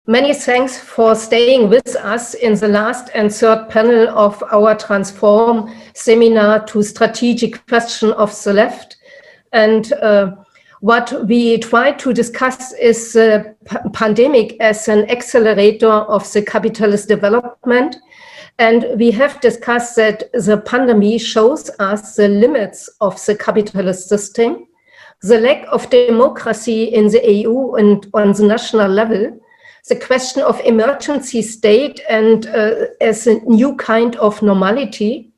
Many thanks for staying with us in the last and third panel of our Transform seminar to strategic question of the left. And what we try to discuss is the pandemic as an accelerator of the capitalist development. And we have discussed that the pandemic shows us the limits of the capitalist system, the lack of democracy in the EU and on the national level, the question of emergency state and as a new kind of normality,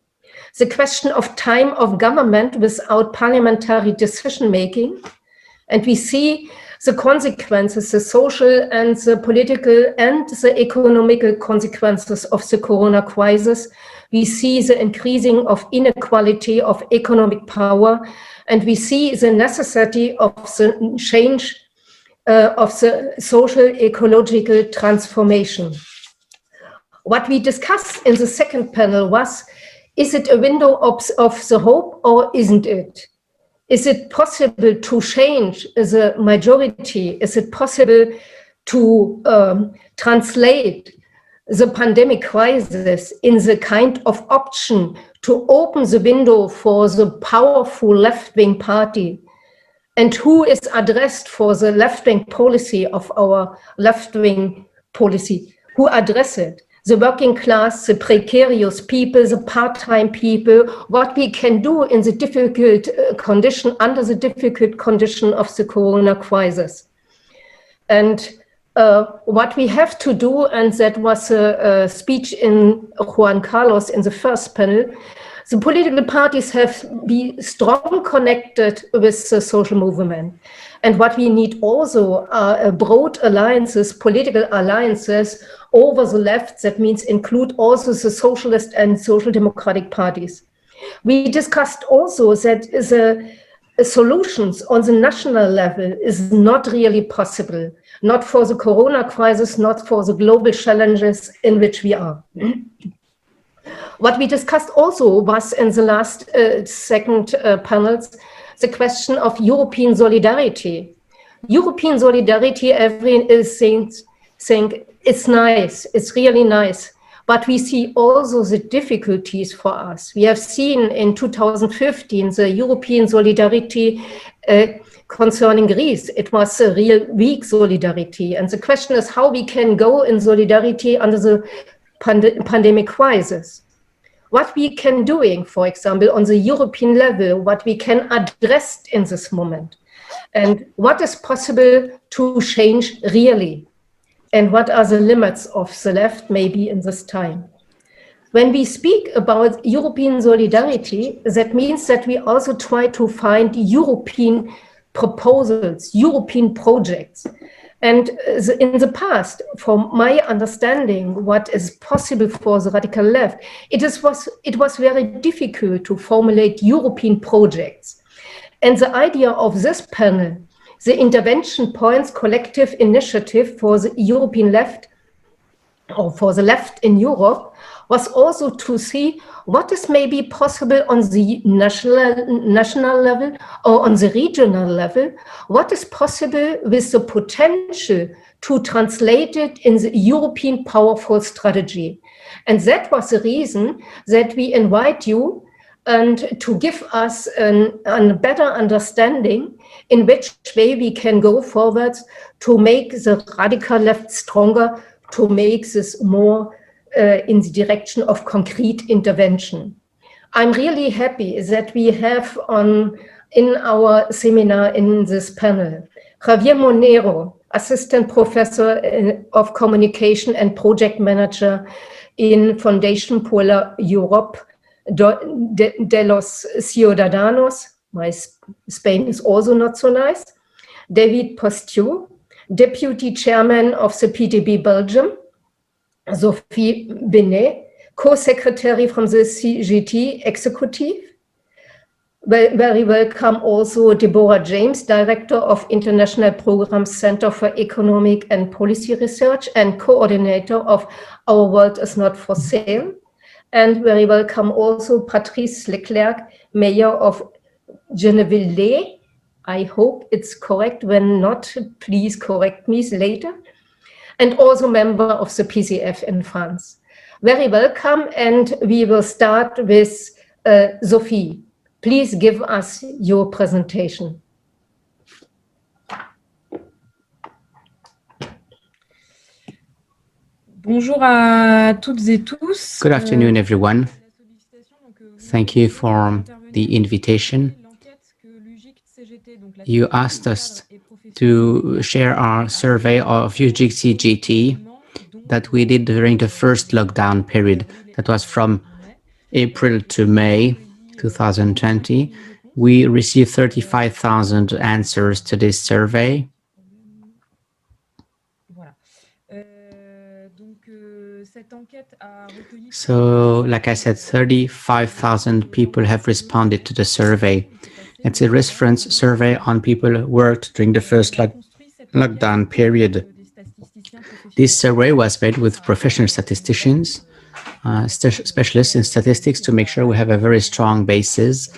the question of time of government without parliamentary decision-making. And we see the consequences, the social and the political and the economical consequences of the corona crisis. We see the increasing of inequality of economic power, and we see the necessity of the change of the social ecological transformation. What we discussed in the second panel was, is it a window of the hope or isn't it? Is it possible to change the majority? Is it possible to translate the pandemic crisis in the kind of option to open the window for the powerful left-wing party? And who is addressed for the left-wing policy of our left-wing policy? Who address it? The working class, the precarious people, the part-time people, what we can do in the difficult condition, under the difficult condition of the corona crisis. And what we have to do, and that was a speech in Juan Carlos in the first panel, the political parties have been strong connected with the social movement. And what we need also are broad alliances, political alliances over the left, that means include also the socialist and social democratic parties. We discussed also that the solutions on the national level is not really possible, not for the corona crisis, not for the global challenges in which we are. What we discussed also was in the last second panels, the question of European solidarity. European solidarity, everyone is saying it's nice, it's really nice, but we see also the difficulties for us. We have seen in 2015 the European solidarity concerning Greece. It was a real weak solidarity, and the question is how we can go in solidarity under the pandemic crisis. What we can doing, for example, on the European level, what we can address in this moment, and what is possible to change really, and what are the limits of the left maybe in this time. When we speak about European solidarity, that means that we also try to find European proposals, European projects. And in the past, from my understanding, what is possible for the radical left, it was very difficult to formulate European projects. And the idea of this panel, the intervention points collective initiative for the European left, or for the left in Europe, was also to see what is maybe possible on the national level or on the regional level, what is possible with the potential to translate it in the European powerful strategy. And that was the reason that we invite you and to give us a better understanding in which way we can go forward to make the radical left stronger, to make this more in the direction of concrete intervention. I'm really happy that we have in our seminar in this panel, Javier Moreno, Assistant Professor of Communication and Project Manager in Fundación por la Europa de los Ciudadanos. My Spain is also not so nice. David Pestieau, Deputy Chairman of the PDB Belgium. Sophie, Binet, Co-Secretary from the CGT Executive. Very welcome also Deborah James, Director of International Programs Center for Economic and Policy Research and Coordinator of Our World is Not for Sale. And very welcome also Patrice Leclerc, Mayor of Gennevilliers. I hope it's correct. When not, please correct me later. and also member of the PCF in France. Very welcome, and we will start with Sophie. Please give us your presentation. Bonjour à toutes et tous. Good afternoon, everyone. Thank you for the invitation. You asked us to share our survey of UGC-GT that we did during the first lockdown period. That was from April to May 2020. We received 35,000 answers to this survey. So, like I said, 35,000 people have responded to the survey. It's a reference survey on people who worked during the first lockdown period. This survey was made with professional statisticians, specialists in statistics, to make sure we have a very strong basis.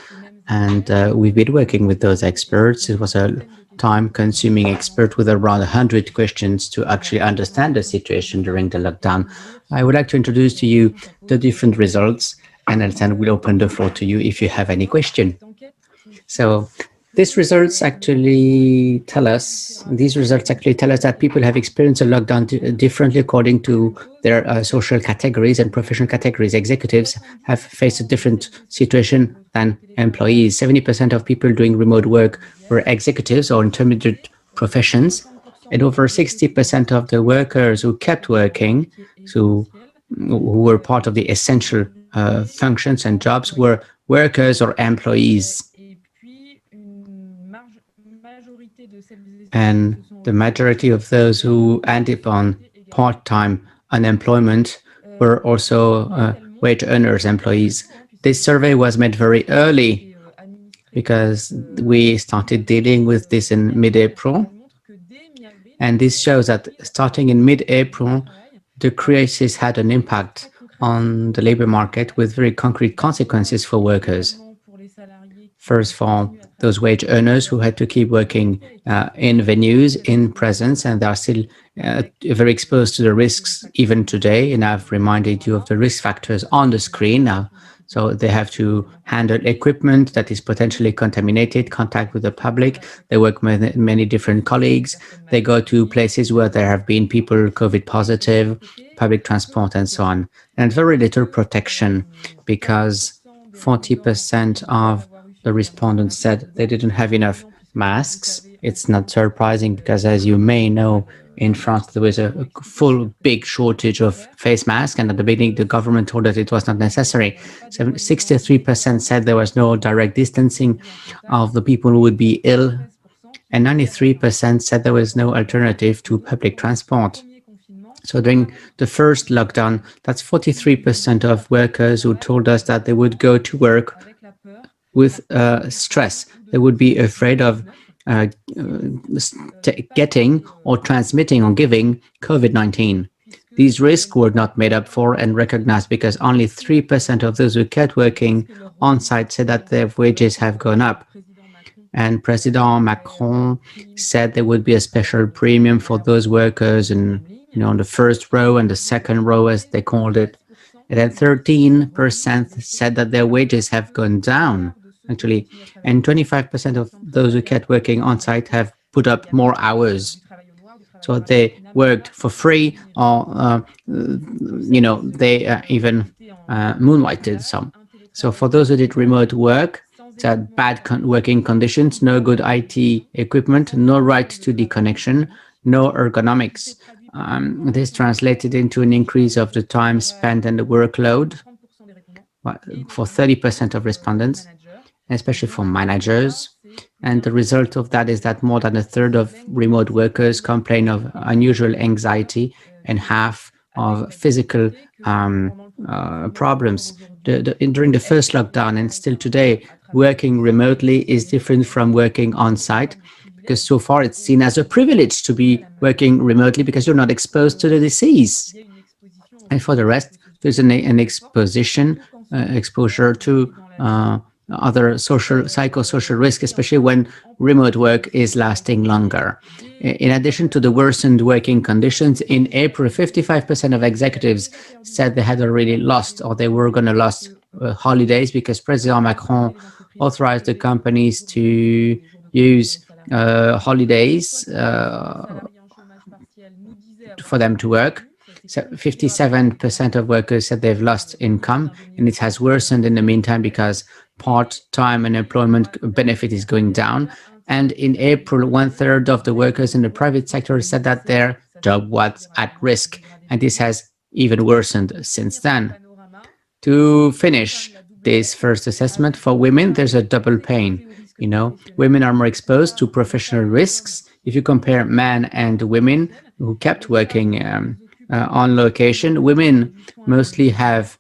And we've been working with those experts. It was a time-consuming expert with around 100 questions to actually understand the situation during the lockdown. I would like to introduce to you the different results, and then we'll open the floor to you if you have any question. So these results actually tell us that people have experienced a lockdown differently according to their social categories and professional categories. Executives have faced a different situation than employees. 70% of people doing remote work were executives or intermediate professions, and over 60% of the workers who kept working, who were part of the essential functions and jobs, were workers or employees. And the majority of those who ended on part-time unemployment were also wage earners, employees. This survey was made very early because we started dealing with this in mid-April. And this shows that starting in mid-April, the crisis had an impact on the labor market with very concrete consequences for workers. First, for those wage earners who had to keep working in venues, in presence, and they are still very exposed to the risks even today. And I've reminded you of the risk factors on the screen now. So they have to handle equipment that is potentially contaminated, contact with the public. They work with many different colleagues. They go to places where there have been people COVID positive, public transport, and so on. And very little protection, because 40% of the respondents said they didn't have enough masks. It's not surprising because, as you may know, in France, there was a full big shortage of face masks, and at the beginning, the government told us it was not necessary. 63% said there was no direct distancing of the people who would be ill, and 93% said there was no alternative to public transport. So during the first lockdown, that's 43% of workers who told us that they would go to work with stress. They would be afraid of getting or transmitting or giving COVID-19. These risks were not made up for and recognized because only 3% of those who kept working on site said that their wages have gone up. And President Macron said there would be a special premium for those workers in, on the first row and the second row, as they called it. And then 13% said that their wages have gone down, actually. And 25% of those who kept working on site have put up more hours. So they worked for free, or, they even moonlighted some. So for those who did remote work, it's had bad working conditions, no good IT equipment, no right to deconnection, no ergonomics. This translated into an increase of the time spent and the workload for 30% of respondents, especially for managers. And the result of that is that more than a third of remote workers complain of unusual anxiety and half of physical problems. During the first lockdown and still today, working remotely is different from working on site, because so far it's seen as a privilege to be working remotely because you're not exposed to the disease. And for the rest, there's an exposure to other psychosocial risk, especially when remote work is lasting longer. In addition to the worsened working conditions, in April, 55% of executives said they had already lost or they were going to lose holidays because President Macron authorized the companies to use holidays for them to work. So 57% of workers said they've lost income, and it has worsened in the meantime because part-time unemployment benefit is going down. And in April, 1/3 of the workers in the private sector said that their job was at risk, and this has even worsened since then. To finish this first assessment, for women, there's a double pain. You know, women are more exposed to professional risks. If you compare men and women who kept working on location, women mostly have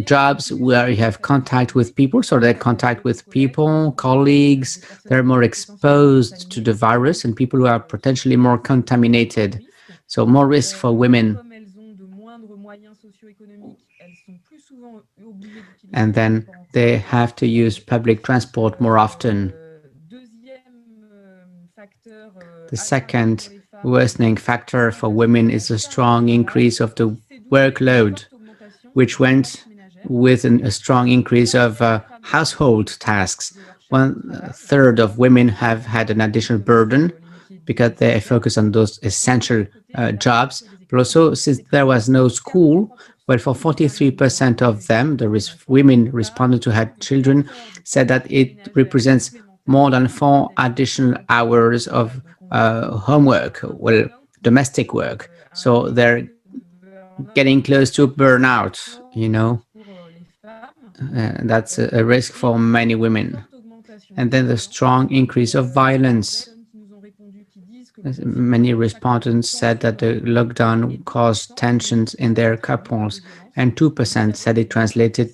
jobs where you have contact with people, so they contact with people, colleagues, they're more exposed to the virus and people who are potentially more contaminated. So more risk for women. And then they have to use public transport more often. The second worsening factor for women is a strong increase of the workload, which went with a strong increase of household tasks. 1/3 of women have had an additional burden because they focus on those essential jobs. But also, since there was no school, well, for 43% of them, the women responded to had children, said that it represents more than 4 additional hours of homework, well, domestic work. So they're getting close to burnout, you know. That's a risk for many women. And then the strong increase of violence. Many respondents said that the lockdown caused tensions in their couples, and 2% said it translated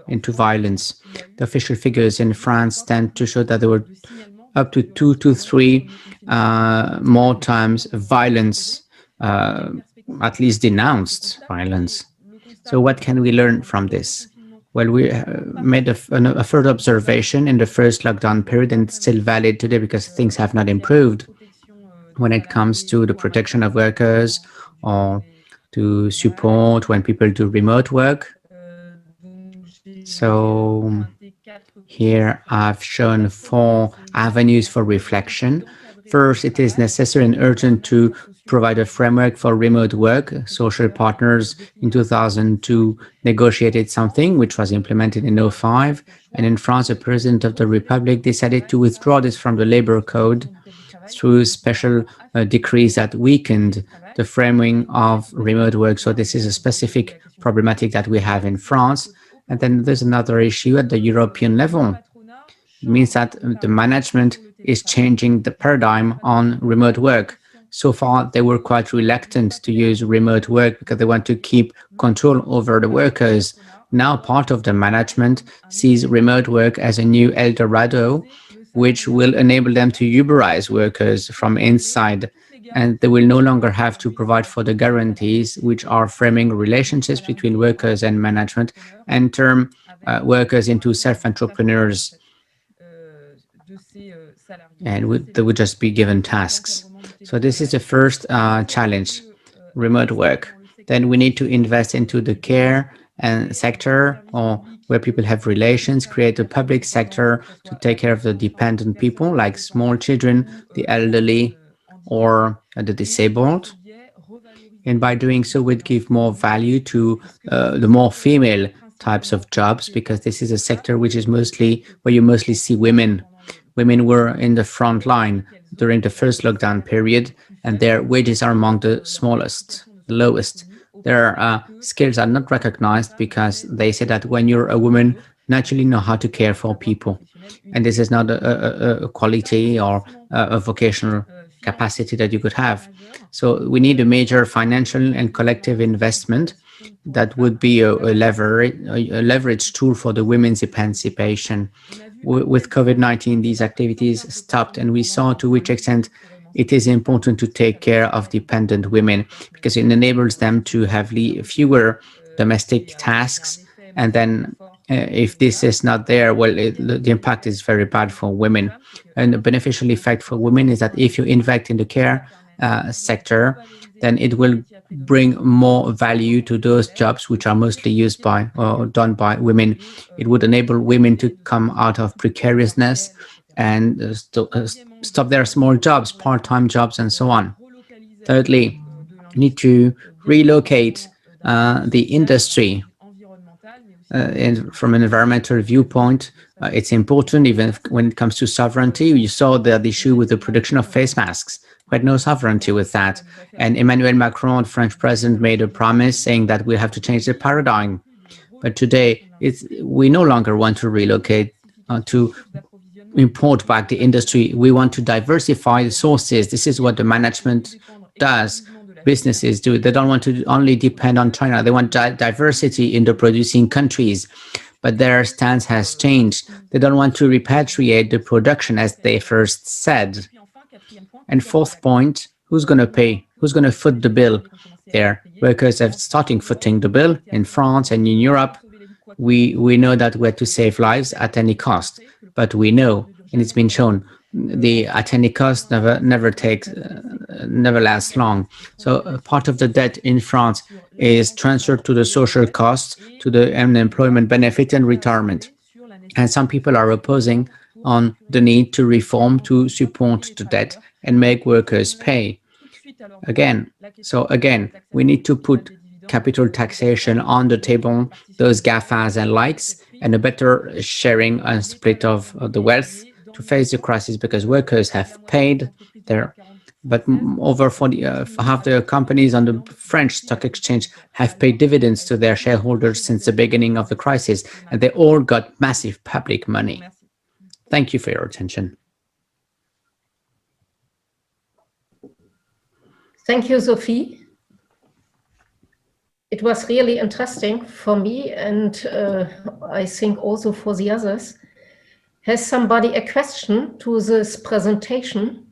into violence. The official figures in France tend to show that there were up to 2 to 3 more times violence, at least denounced violence. So what can we learn from this? Well, we made a further observation in the first lockdown period, and it's still valid today because things have not improved when it comes to the protection of workers or to support when people do remote work. So here I've shown 4 avenues for reflection. First, it is necessary and urgent to provide a framework for remote work. Social partners in 2002 negotiated something which was implemented in 2005. And in France, the President of the Republic decided to withdraw this from the labor code through special decrees that weakened the framing of remote work. So this is a specific problematic that we have in France. And then there's another issue at the European level. It means that the management is changing the paradigm on remote work. So far, they were quite reluctant to use remote work because they want to keep control over the workers. Now, part of the management sees remote work as a new El Dorado, which will enable them to Uberize workers from inside, and they will no longer have to provide for the guarantees which are framing relationships between workers and management and turn workers into self-entrepreneurs. And they would just be given tasks. So this is the first challenge, remote work. Then we need to invest into the care and sector, or where people have relations, create a public sector to take care of the dependent people like small children, the elderly, or the disabled. And by doing so, we'd give more value to the more female types of jobs, because this is a sector which is mostly where you mostly see women. Women were in the front line during the first lockdown period, and their wages are among the smallest, the lowest. Their skills are not recognized because they say that when you're a woman, naturally know how to care for people. And this is not a quality or a vocational capacity that you could have. So we need a major financial and collective investment that would be a leverage tool for the women's emancipation. With COVID-19, these activities stopped, and we saw to which extent it is important to take care of dependent women, because it enables them to have fewer domestic tasks, and then if this is not there, well, the impact is very bad for women. And the beneficial effect for women is that if you invest in the care sector, then it will bring more value to those jobs which are mostly used by or done by women. It would enable women to come out of precariousness and stop their small jobs, part-time jobs, and so on. Thirdly, you need to relocate the industry. And from an environmental viewpoint, it's important, even when it comes to sovereignty. You saw the issue with the production of face masks. We had no sovereignty with that. And Emmanuel Macron, the French president, made a promise saying that we have to change the paradigm. But today, we no longer want to relocate to import back the industry. We want to diversify the sources. This is what the management does. Businesses do. They don't want to only depend on China. They want diversity in the producing countries. But their stance has changed. They don't want to repatriate the production as they first said. And fourth point, who's going to pay? Who's going to foot the bill there? Workers are starting footing the bill in France and in Europe. We know that we have to save lives at any cost. But we know, and it's been shown, the at any cost never lasts long. So part of the debt in France is transferred to the social costs, to the unemployment benefit and retirement. And some people are opposing on the need to reform to support the debt and make workers pay. Again, we need to put capital taxation on the table, those GAFAs and likes, and a better sharing and split of the wealth to face the crisis, because workers have paid their, but over half the companies on the French stock exchange have paid dividends to their shareholders since the beginning of the crisis, and they all got massive public money. Thank you for your attention. Thank you, Sophie. It was really interesting for me, and I think also for the others. Has somebody a question to this presentation?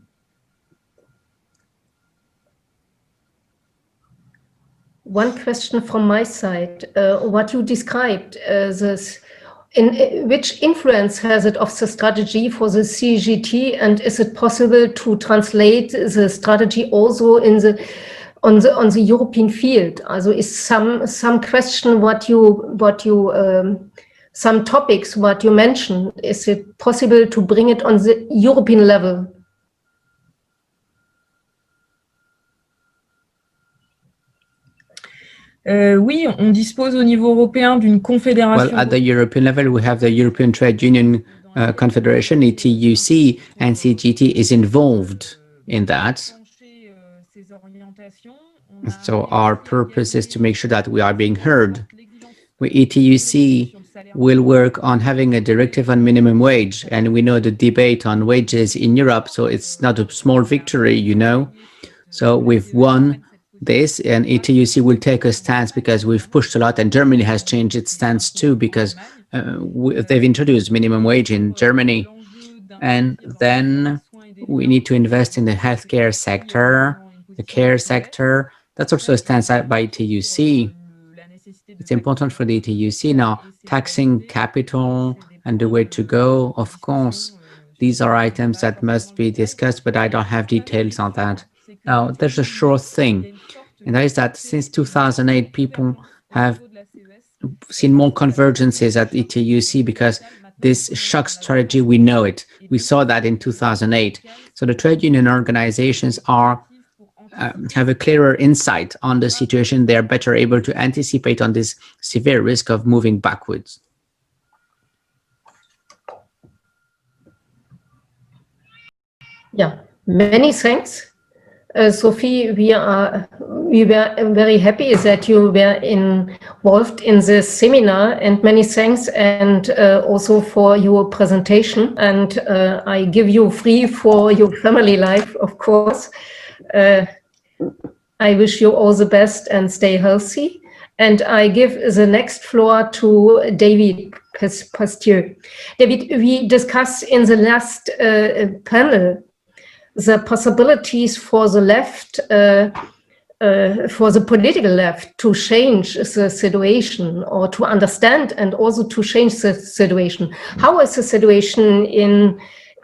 One question from my side. What you described, which influence has it of the strategy for the CGT, and is it possible to translate the strategy also in on the European field? Also, is some question some topics what you mentioned, is it possible to bring it on the European level? Oui, on dispose au niveau européen d'une confédération. Well, at the European level, we have the European Trade Union Confederation, ETUC, and CGT is involved in that. So our purpose is to make sure that we are being heard. ETUC will work on having a directive on minimum wage, and we know the debate on wages in Europe, so it's not a small victory, you know. So we've won this, and ETUC will take a stance because we've pushed a lot, and Germany has changed its stance too, because they've introduced minimum wage in Germany. And then we need to invest in the healthcare sector, the care sector. That's also a stance by ETUC. It's important for the ETUC now. Taxing capital and the way to go, of course, these are items that must be discussed, but I don't have details on that. Now, there's a short thing, and that is that since 2008, people have seen more convergences at ETUC because this shock strategy, we know it. We saw that in 2008. So the trade union organizations have a clearer insight on the situation. They're better able to anticipate on this severe risk of moving backwards. Yeah, many thanks. Sophie, we were very happy that you were involved in this seminar, and many thanks, and also for your presentation. And I give you free for your family life, of course. I wish you all the best and stay healthy. And I give the next floor to David Pestieau. David, we discussed in the last panel the possibilities for the left for the political left to change the situation or to understand and also to change the situation. How is the situation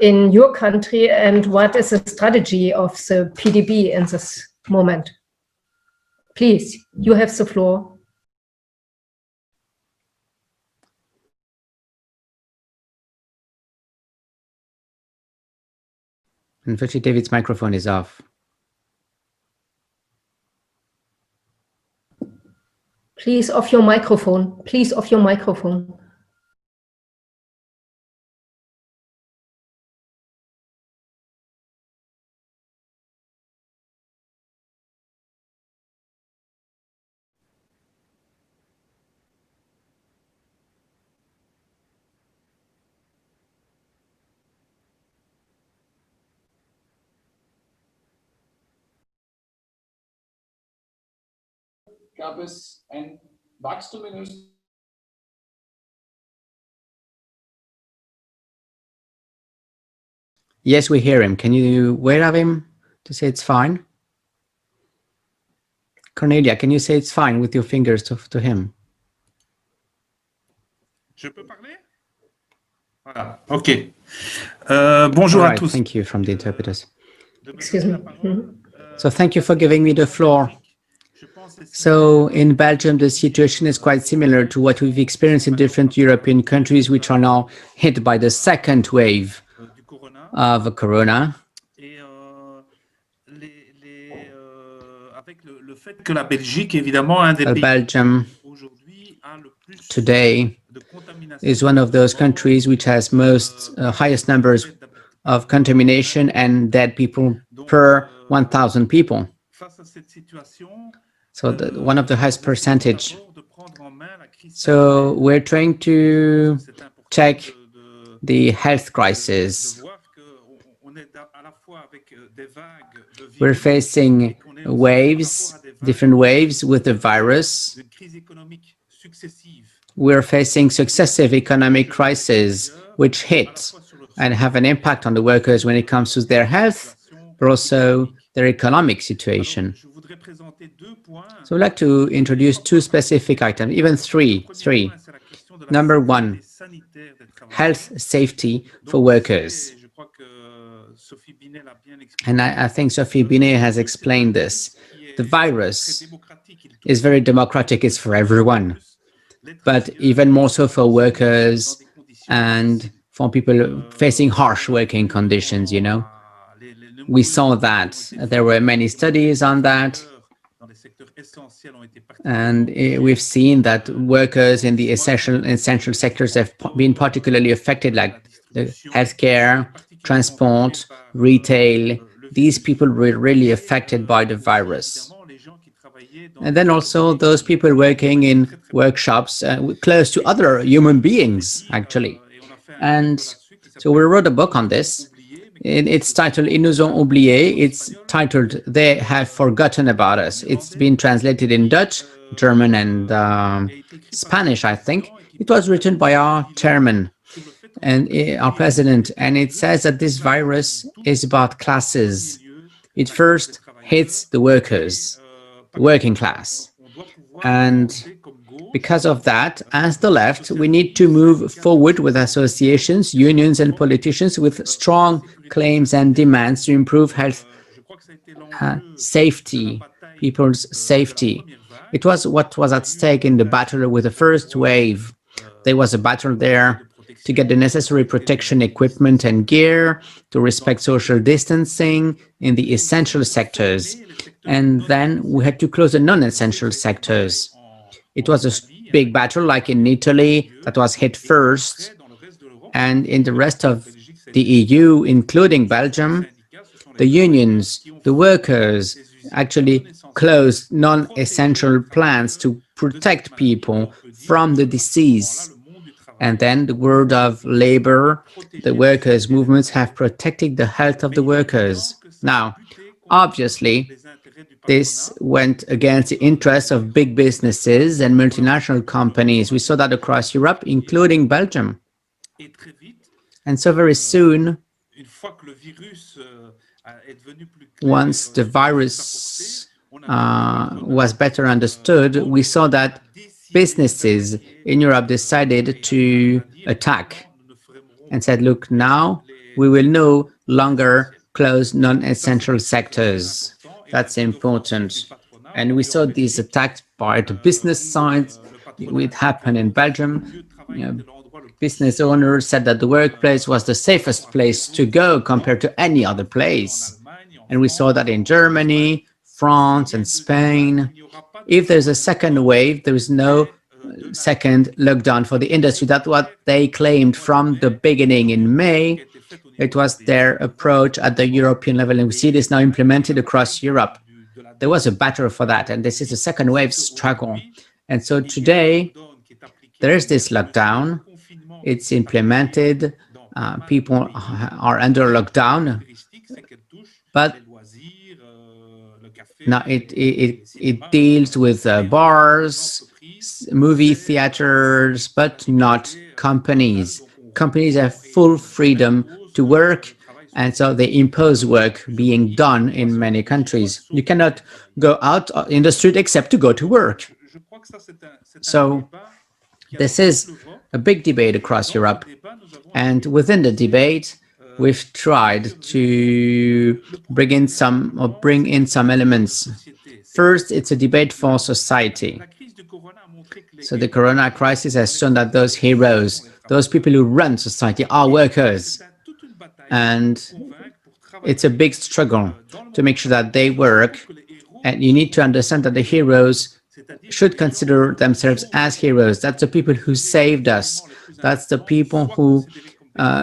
in your country, and what is the strategy of the PDB in this moment? Please, you have the floor. Unfortunately, David's microphone is off. Please off your microphone. Please off your microphone. Gab es ein Wachstum in Österreich? Yes, we hear him. Can you wait of him to say it's fine? Cornelia, can you say it's fine with your fingers to him? Je peux parler? Voilà, ok. Bonjour à tous. Thank you from the interpreters. Excuse me. So thank you for giving me the floor. So in Belgium, the situation is quite similar to what we've experienced in different European countries, which are now hit by the second wave of corona. Belgium today is one of those countries which has highest numbers of contamination and dead people per 1,000 people. So one of the highest percentage. So we're trying to check the health crisis. We're facing waves, different waves with the virus. We're facing successive economic crises which hit and have an impact on the workers when it comes to their health, but also their economic situation. So I'd like to introduce two specific items, even three. Number one, health safety for workers. And I think Sophie Binet has explained this. The virus is very democratic, it's for everyone, but even more so for workers and for people facing harsh working conditions, you know. We saw that there were many studies on that, and we've seen that workers in the essential sectors have been particularly affected, like the healthcare, transport, retail. These people were really affected by the virus. And then also those people working in workshops close to other human beings, actually. And so we wrote a book on this. It's titled Ils nous ont oubliés. It's titled They Have Forgotten About Us. It's been translated in Dutch, German, and Spanish, I think. It was written by our chairman and our president, and it says that this virus is about classes. It first hits the workers, the working class. And because of that, as the left, we need to move forward with associations, unions, and politicians with strong claims and demands to improve health safety, people's safety. It was what was at stake in the battle with the first wave. There was a battle there to get the necessary protection equipment and gear, to respect social distancing in the essential sectors. And then we had to close the non-essential sectors. It was a big battle, like in Italy, that was hit first. And in the rest of the EU, including Belgium, the unions, the workers actually closed non-essential plants to protect people from the disease. And then the world of labor, the workers' movements have protected the health of the workers. Now, obviously, this went against the interests of big businesses and multinational companies. We saw that across Europe, including Belgium. And so very soon, once the virus was better understood, we saw that businesses in Europe decided to attack and said, look, now we will no longer close non-essential sectors. That's important. And we saw these attacks by the business side. It happened in Belgium. Business owners said that the workplace was the safest place to go compared to any other place. And we saw that in Germany, France, and Spain. If there's a second wave, there is no second lockdown for the industry. That's what they claimed from the beginning in May. It was their approach at the European level, and we see this now implemented across Europe. There was a battle for that, and this is a second wave struggle. And so today, there is this lockdown. It's implemented. People are under lockdown, but now it deals with bars, movie theaters, but not companies. Companies have full freedom to work, and so they impose work being done in many countries. You cannot go out in the street except to go to work. So this is a big debate across Europe, and within the debate, we've tried to bring in some elements. First, it's a debate for society. So the corona crisis has shown that those heroes, those people who run society, are workers. And it's a big struggle to make sure that they work. And you need to understand that the heroes should consider themselves as heroes. That's the people who saved us. That's the people who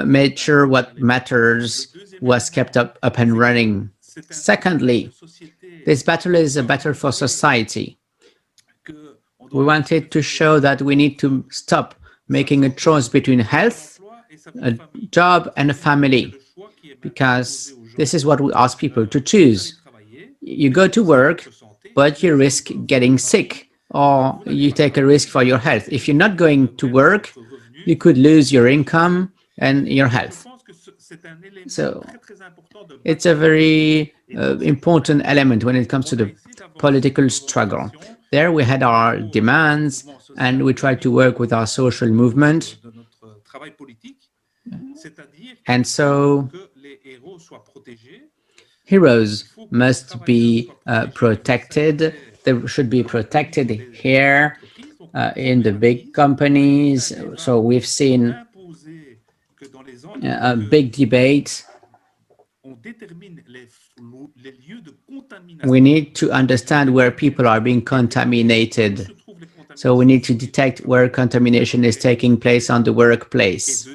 made sure what matters was kept up and running. Secondly, this battle is a battle for society. We wanted to show that we need to stop making a choice between health, a job, and a family, because this is what we ask people to choose. You go to work, but you risk getting sick, or you take a risk for your health. If you're not going to work, you could lose your income and your health. So it's a very important element when it comes to the political struggle. There we had our demands, and we tried to work with our social movement. And so heroes must be protected. They should be protected here in the big companies. So we've seen a big debate. We need to understand where people are being contaminated. So we need to detect where contamination is taking place on the workplace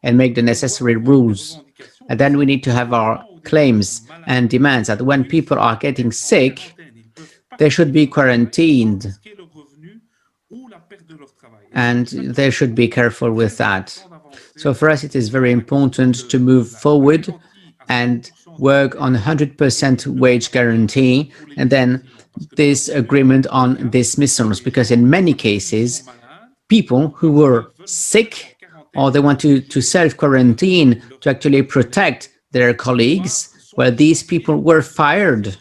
and make the necessary rules. And then we need to have our claims and demands that when people are getting sick, they should be quarantined. And they should be careful with that. So for us, it is very important to move forward and work on 100% wage guarantee, and then this agreement on dismissals, because in many cases, people who were sick or they want to self-quarantine to actually protect their colleagues, well, these people were fired.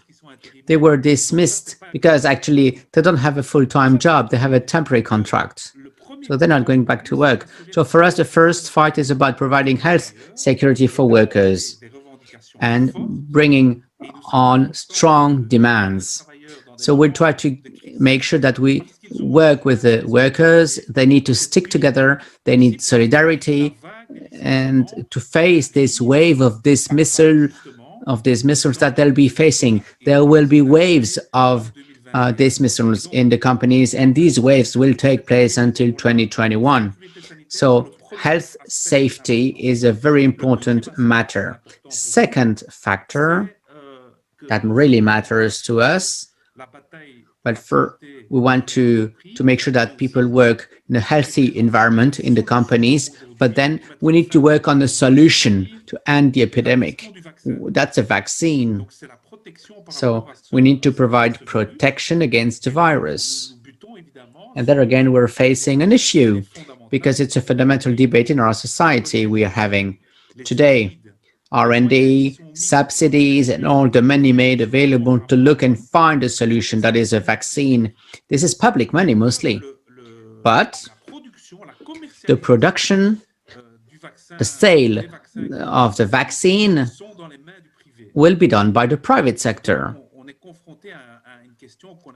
They were dismissed because actually they don't have a full-time job, they have a temporary contract. So they're not going back to work. So for us, the first fight is about providing health security for workers and bringing on strong demands. So we try to make sure that we work with the workers. They need to stick together. They need solidarity, and to face this wave of dismissals that they'll be facing. There will be waves of dismissals in the companies, and these waves will take place until 2021. So health safety is a very important matter. Second factor that really matters to us, but we want to make sure that people work in a healthy environment in the companies, but then we need to work on the solution to end the epidemic. That's a vaccine. So we need to provide protection against the virus. And there again, we're facing an issue because it's a fundamental debate in our society we are having today. R&D, subsidies, and all the money made available to look and find a solution that is a vaccine. This is public money mostly. But the production, the sale of the vaccine will be done by the private sector.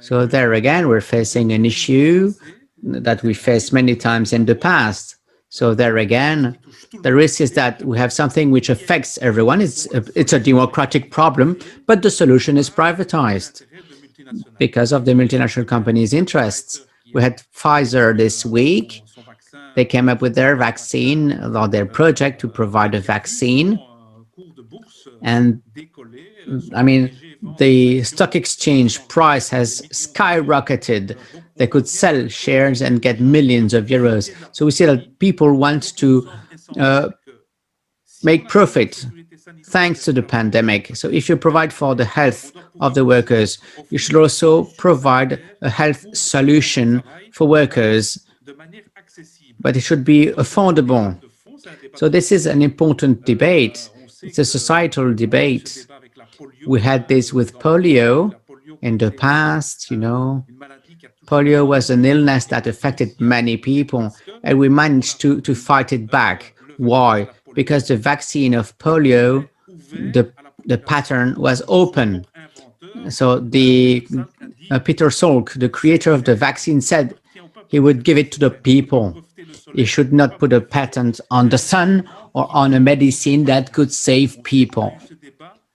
So there again, we're facing an issue that we faced many times in the past. So there again, the risk is that we have something which affects everyone. It's a democratic problem, but the solution is privatized because of the multinational companies' interests. We had Pfizer this week. They came up with their vaccine, or their project to provide a vaccine. And I mean, the stock exchange price has skyrocketed. They could sell shares and get millions of euros. So we see that people want to make profit thanks to the pandemic. So if you provide for the health of the workers, you should also provide a health solution for workers, but it should be affordable. So this is an important debate. It's a societal debate. We had this with polio in the past, you know. Polio was an illness that affected many people, and we managed to fight it back. Why? Because the vaccine of polio, the pattern was open. So Peter Salk, the creator of the vaccine, said he would give it to the people. He should not put a patent on the sun or on a medicine that could save people.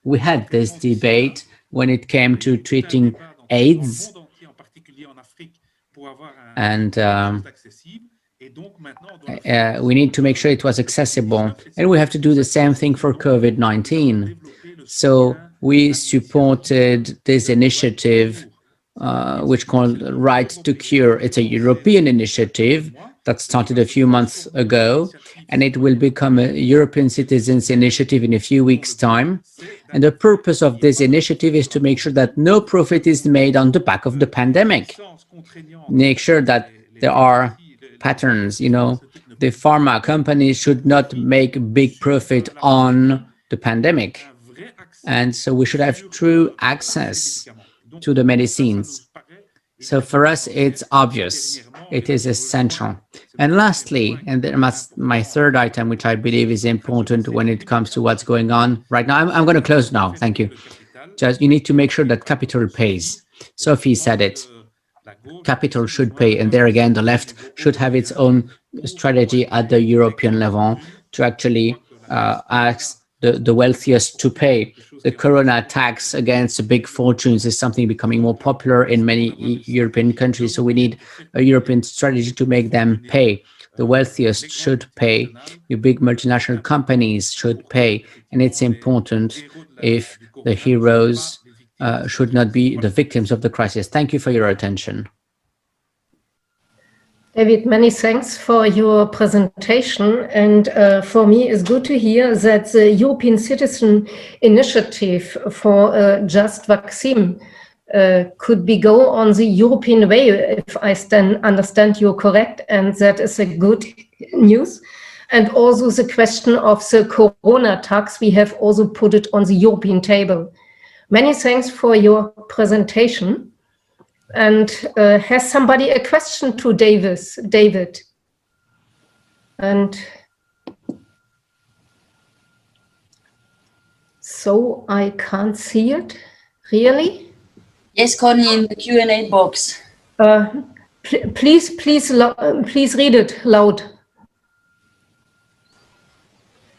We had this debate when it came to treating AIDS, and we need to make sure it was accessible. And we have to do the same thing for COVID-19. So we supported this initiative, which called Right to Cure. It's a European initiative that started a few months ago, and it will become a European Citizens Initiative in a few weeks' time. And the purpose of this initiative is to make sure that no profit is made on the back of the pandemic. Make sure that there are patterns, you know, the pharma companies should not make big profit on the pandemic. And so we should have true access to the medicines. So for us, it's obvious. It is essential. And lastly, and my third item, which I believe is important when it comes to what's going on right now, I'm going to close now. Thank you. Just, you need to make sure that capital pays. Sophie said it. Capital should pay. And there again, the left should have its own strategy at the European level to actually ask the wealthiest to pay. The corona tax against the big fortunes is something becoming more popular in many European countries. So we need a European strategy to make them pay. The wealthiest should pay. The big multinational companies should pay. And it's important if the heroes should not be the victims of the crisis. Thank you for your attention. David, many thanks for your presentation. And for me, it's good to hear that the European Citizen Initiative for a Just Vaccine could be go on the European way, if I understand you correct. And that is a good news. And also the question of the corona tax, we have also put it on the European table. Many thanks for your presentation. And has somebody a question to David? And so I can't see it, really? Yes, Connie, in the Q&A box. Please read it loud.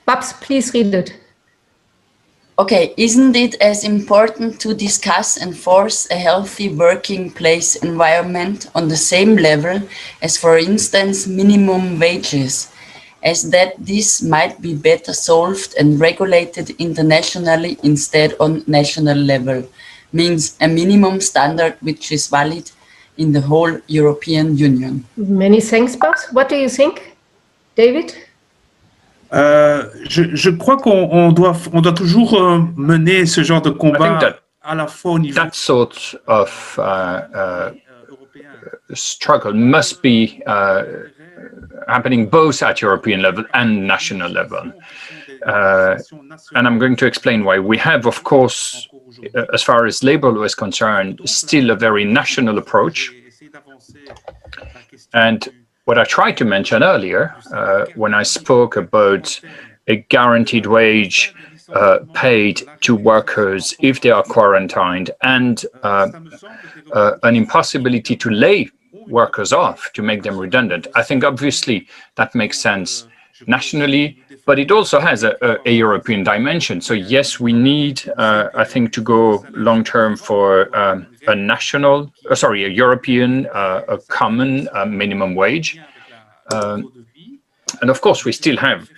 Babs, please read it. Okay, isn't it as important to discuss and force a healthy working place environment on the same level as, for instance, minimum wages, as that this might be better solved and regulated internationally instead on national level, means a minimum standard which is valid in the whole European Union? Many thanks, Babs. What do you think, David? Je crois qu'on doit toujours mener ce genre de combat à la fois au niveau. That sort of struggle must be happening both at European level and national level. and I'm going to explain why. We have, of course, as far as labor law is concerned, still a very national approach. And what I tried to mention earlier, when I spoke about a guaranteed wage paid to workers if they are quarantined, and an impossibility to lay workers off, to make them redundant. I think obviously that makes sense nationally, but it also has a European dimension. So yes, we need, I think, to go long term for a European, a common minimum wage. And of course, we still have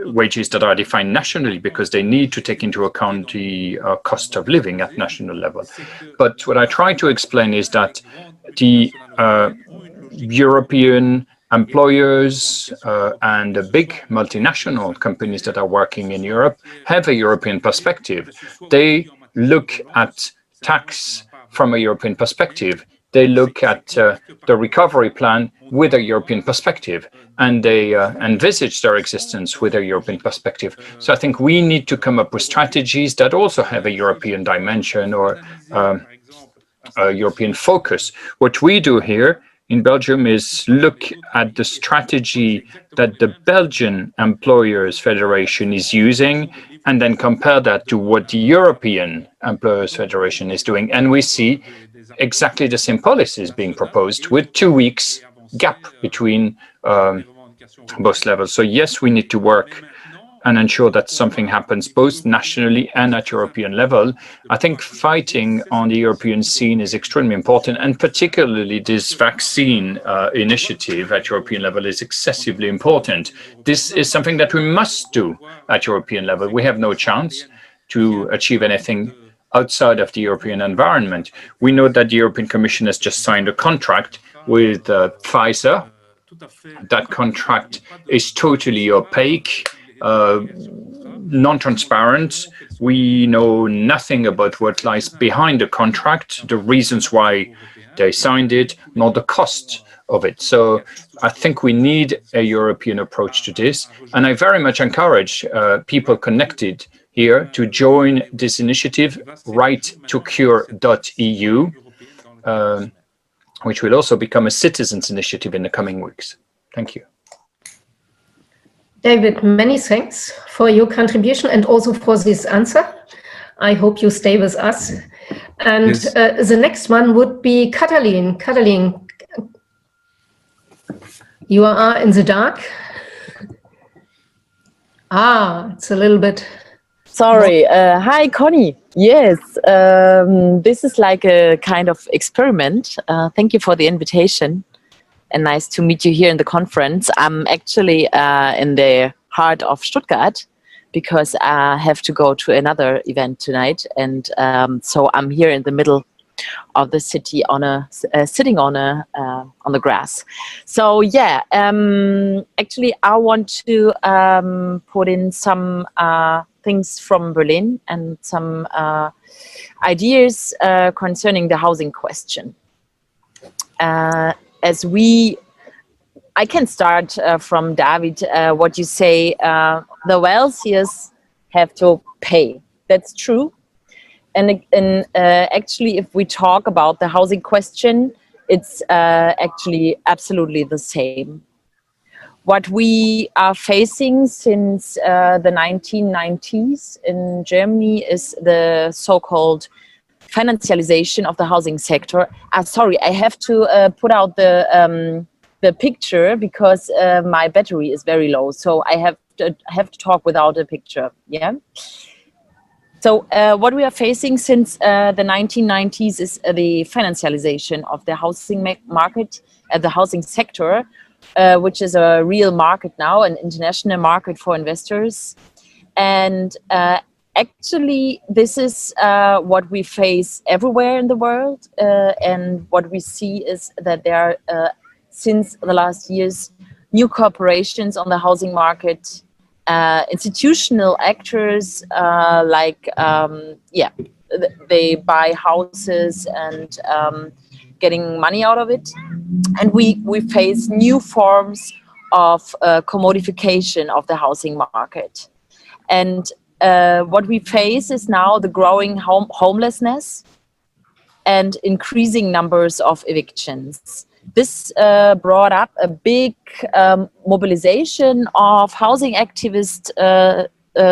wages that are defined nationally because they need to take into account the cost of living at national level. But what I try to explain is that the European employers and the big multinational companies that are working in Europe have a European perspective. They look at tax from a European perspective. They look at the recovery plan with a European perspective, and they envisage their existence with a European perspective. So I think we need to come up with strategies that also have a European dimension or a European focus. What we do here in Belgium is look at the strategy that the Belgian Employers Federation is using and then compare that to what the European Employers Federation is doing. And we see exactly the same policies being proposed with 2 weeks gap between both levels. So yes, we need to work and ensure that something happens both nationally and at European level. I think fighting on the European scene is extremely important, and particularly this vaccine initiative at European level is excessively important. This is something that we must do at European level. We have no chance to achieve anything outside of the European environment. We know that the European Commission has just signed a contract with Pfizer. That contract is totally opaque, non-transparent. We know nothing about what lies behind the contract, the reasons why they signed it, nor the cost of it. So I think we need a European approach to this. And I very much encourage people connected here to join this initiative, right2cure.eu, which will also become a citizens' initiative in the coming weeks. Thank you. David, many thanks for your contribution and also for this answer. I hope you stay with us. And yes. The next one would be Katalin. Katalin, you are in the dark. It's a little bit... Sorry. Hi, Connie. Yes, this is like a kind of experiment. Thank you for the invitation. And nice to meet you here in the conference. I'm actually in the heart of Stuttgart because I have to go to another event tonight. And so I'm here in the middle of the city on sitting on the grass. So yeah, actually I want to put in some things from Berlin and some ideas concerning the housing question. I can start from David, what you say, the wealthiest have to pay. That's true. And actually, if we talk about the housing question, it's actually absolutely the same. What we are facing since the 1990s in Germany is the so-called financialization of the housing sector. Sorry, I have to put out the picture because my battery is very low, so I have to talk without a picture. Yeah. So what we are facing since the 1990s is the financialization of the housing market, the housing sector, which is a real market now, an international market for investors. And actually, this is what we face everywhere in the world. And what we see is that there are, since the last years, new corporations on the housing market, institutional actors they buy houses and getting money out of it. And we face new forms of commodification of the housing market. And what we face is now the growing homelessness and increasing numbers of evictions. This brought up a big mobilization of housing activist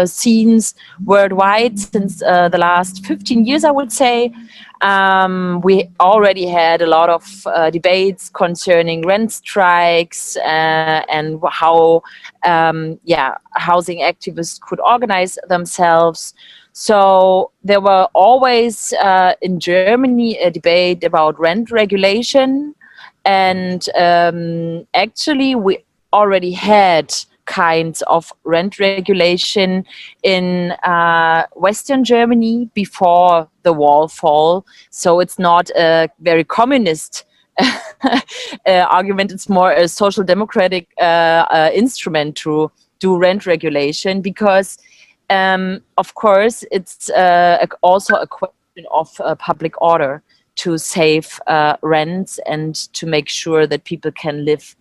scenes worldwide since the last 15 years, I would say. We already had a lot of debates concerning rent strikes and how housing activists could organize themselves. So there were always in Germany a debate about rent regulation, and actually we already had kinds of rent regulation in Western Germany before the wall fall. So it's not a very communist argument. It's more a social democratic instrument to do rent regulation, because of course it's also a question of public order to save rents and to make sure that people can live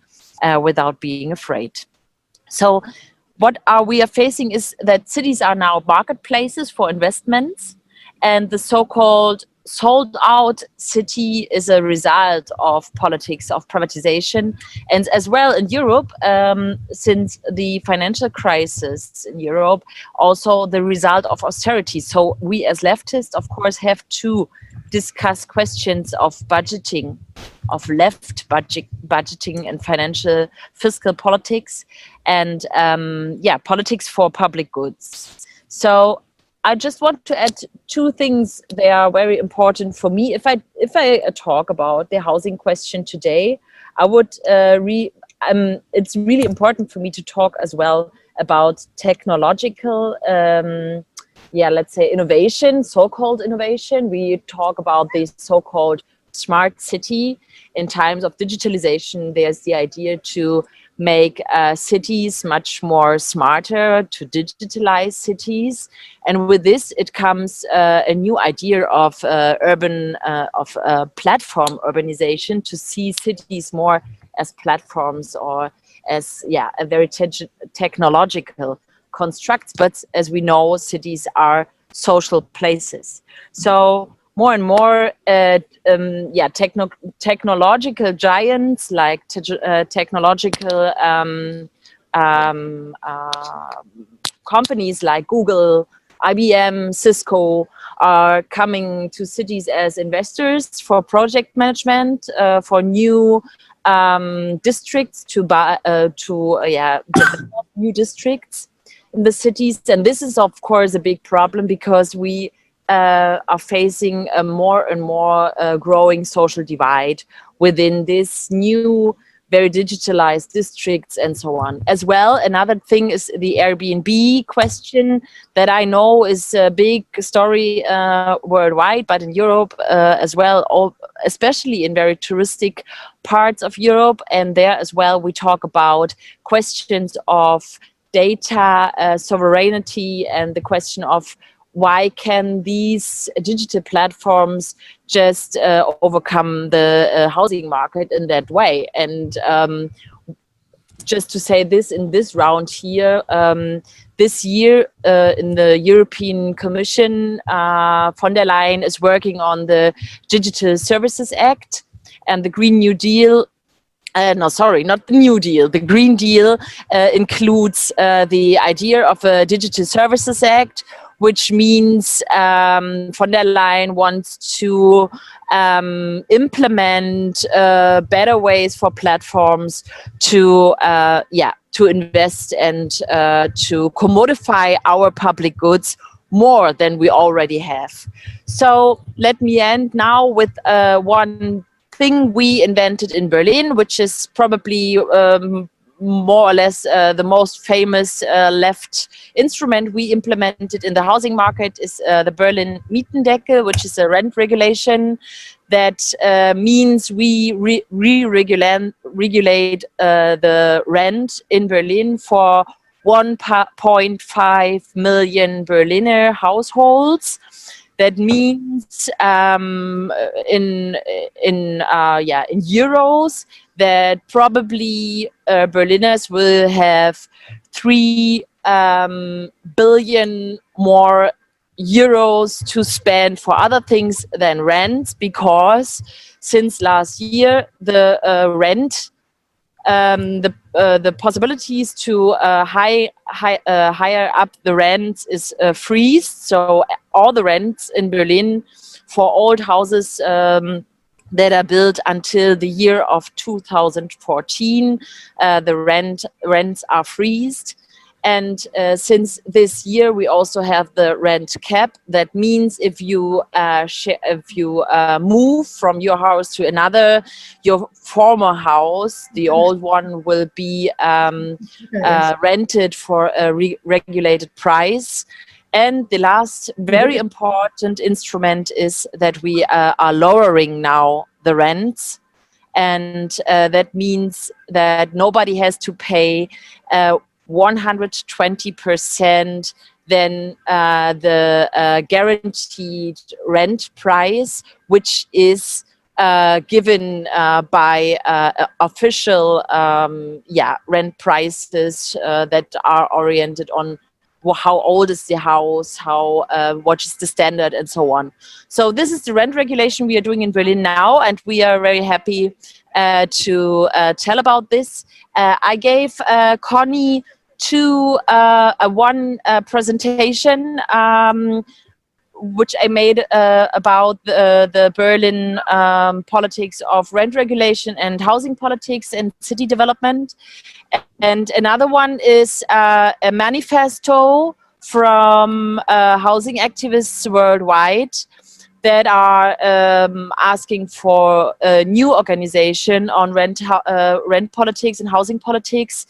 without being afraid. So what we are facing is that cities are now marketplaces for investments, and the so-called sold out city is a result of politics of privatization. And as well in Europe, since the financial crisis in Europe, also the result of austerity. So we as leftists, of course, have to discuss questions of budgeting, of left budgeting and financial fiscal politics, and politics for public goods. So I just want to add two things. They are very important for me. If I talk about the housing question today, I would it's really important for me to talk as well about technological let's say innovation, so-called innovation. We talk about the so-called smart city. In times of digitalization, there's the idea to make cities much more smarter, to digitalize cities. And with this, it comes a new idea of platform urbanization, to see cities more as platforms or as a very technological constructs. But as we know, cities are social places. So more and more technological giants like technological companies like Google, IBM, Cisco are coming to cities as investors for project management, for new districts to develop new districts in the cities. And this is of course a big problem, because we are facing a more and more growing social divide within this new, very digitalized districts and so on. As well, another thing is the Airbnb question that I know is a big story worldwide, but in Europe as well, especially in very touristic parts of Europe. And there as well, we talk about questions of data sovereignty, and the question of why can these digital platforms just overcome the housing market in that way? And just to say this in this round here, this year in the European Commission, von der Leyen is working on the Digital Services Act, and the Green New Deal. No, sorry, not the New Deal. The Green Deal includes the idea of a Digital Services Act, which means von der Leyen wants to implement better ways for platforms to invest and to commodify our public goods more than we already have. So let me end now with one thing we invented in Berlin, which is probably more or less the most famous left instrument we implemented in the housing market is the Berlin Mietendeckel, which is a rent regulation that means we regulate the rent in Berlin for 1.5 million Berliner households. That means in euros that probably Berliners will have 3 billion more euros to spend for other things than rents, because since last year the rent, the possibilities to higher up the rents is freeze. So all the rents in Berlin for old houses that are built until the year of 2014, the rents are freezed. And since this year, we also have the rent cap. That means if you move from your house to another, your former house, the old one, will be rented for a regulated price. And the last very important instrument is that we are lowering now the rents. And that means that nobody has to pay 120% than the guaranteed rent price, which is given by official rent prices that are oriented on how old is the house, what is the standard, and so on. So this is the rent regulation we are doing in Berlin now, and we are very happy to tell about this. I gave Connie one presentation which I made about the Berlin politics of rent regulation and housing politics and city development. And another one is a manifesto from housing activists worldwide that are asking for a new organization on rent politics and housing politics.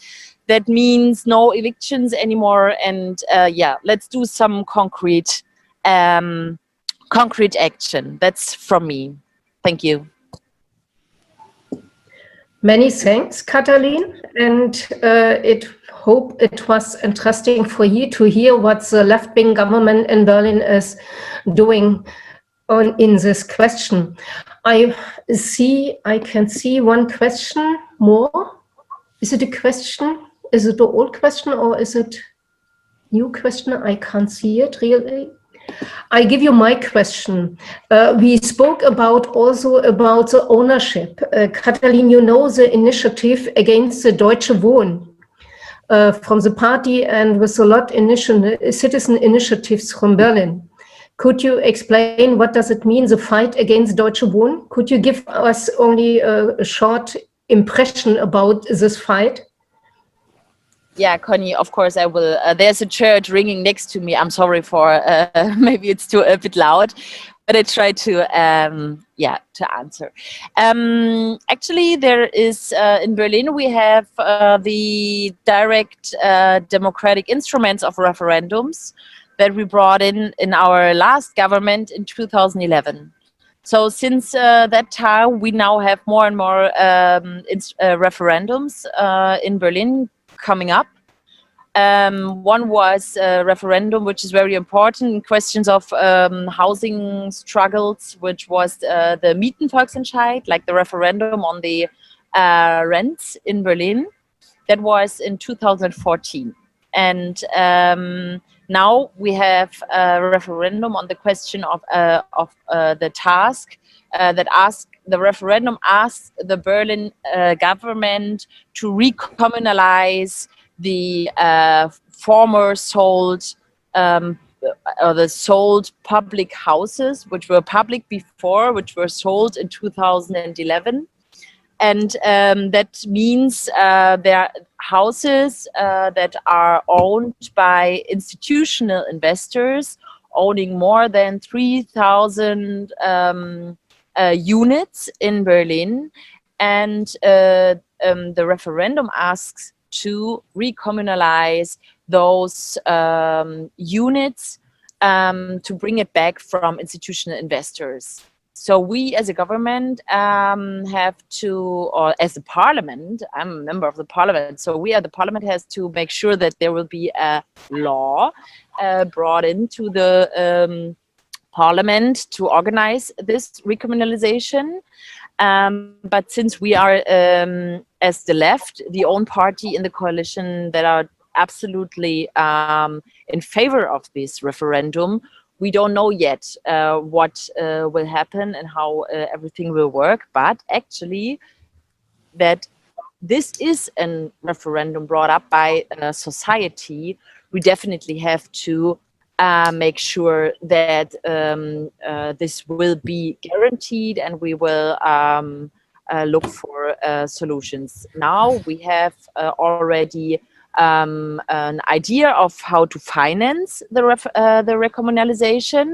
That means no evictions anymore, and let's do some concrete action. That's from me. Thank you. Many thanks, Katalin, and hope it was interesting for you to hear what the left-wing government in Berlin is doing in this question. I can see one question more. Is it a question? Is it an old question or is it new question? I can't see it really. I give you my question. We spoke also about the ownership. Katalin, you know the initiative against the Deutsche Wohnen from the party and with a lot of citizen initiatives from Berlin. Could you explain what does it mean, the fight against Deutsche Wohnen? Could you give us only a short impression about this fight? Yeah, Connie, of course I will. There's a church ringing next to me. I'm sorry for, maybe it's a bit loud, but I try to answer. Actually, there is, in Berlin, we have the direct democratic instruments of referendums that we brought in our last government in 2011. So since that time, we now have more and more referendums in Berlin coming up. One was a referendum which is very important in questions of housing struggles, which was the Mietenvolksentscheid, like the referendum on the rents in Berlin. That was in 2014. And now we have a referendum on the question of the task the referendum asks the Berlin government to recommunalize the former sold public houses, which were public before, which were sold in 2011. And that means there are houses that are owned by institutional investors owning more than 3,000 units in Berlin. And the referendum asks to recommunalize those units to bring it back from institutional investors. So we as a government have to, or as a parliament, I'm a member of the parliament, so we as the parliament has to make sure that there will be a law brought into the parliament to organize this recommunalization. But since we are, as the left, the only party in the coalition that are absolutely in favor of this referendum. We don't know yet what will happen and how everything will work, but actually that this is a referendum brought up by society. We definitely have to make sure that this will be guaranteed, and we will look for solutions. Now we have already an idea of how to finance the recommunalization.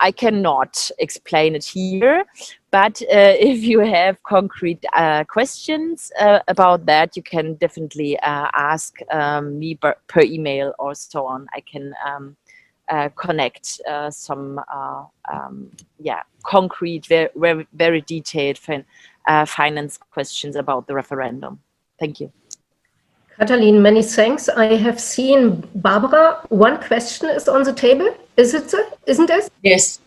I cannot explain it here, but if you have concrete questions about that, you can definitely ask me per email or so on. I can connect some concrete, very detailed finance questions about the referendum. Thank you. Katalin, many thanks. I have seen Barbara. One question is on the table. Is it so? Isn't it? Yes.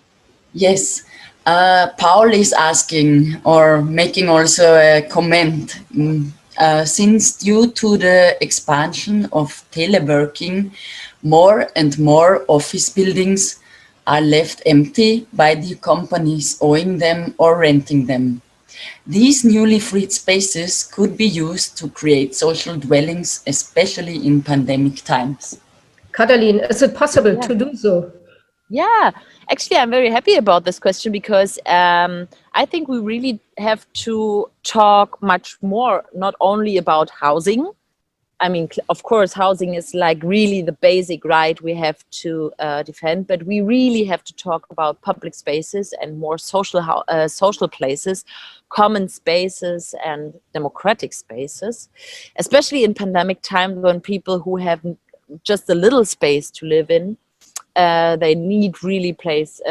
Yes. Paul is asking or making also a comment. Since due to the expansion of teleworking, more and more office buildings are left empty by the companies owning them or renting them. These newly freed spaces could be used to create social dwellings, especially in pandemic times. Katalin, is it possible to do so? Yeah, actually, I'm very happy about this question because I think we really have to talk much more, not only about housing. I mean, of course, housing is like really the basic right we have to defend, but we really have to talk about public spaces and more social places, common spaces and democratic spaces, especially in pandemic times when people who have just a little space to live in, they need really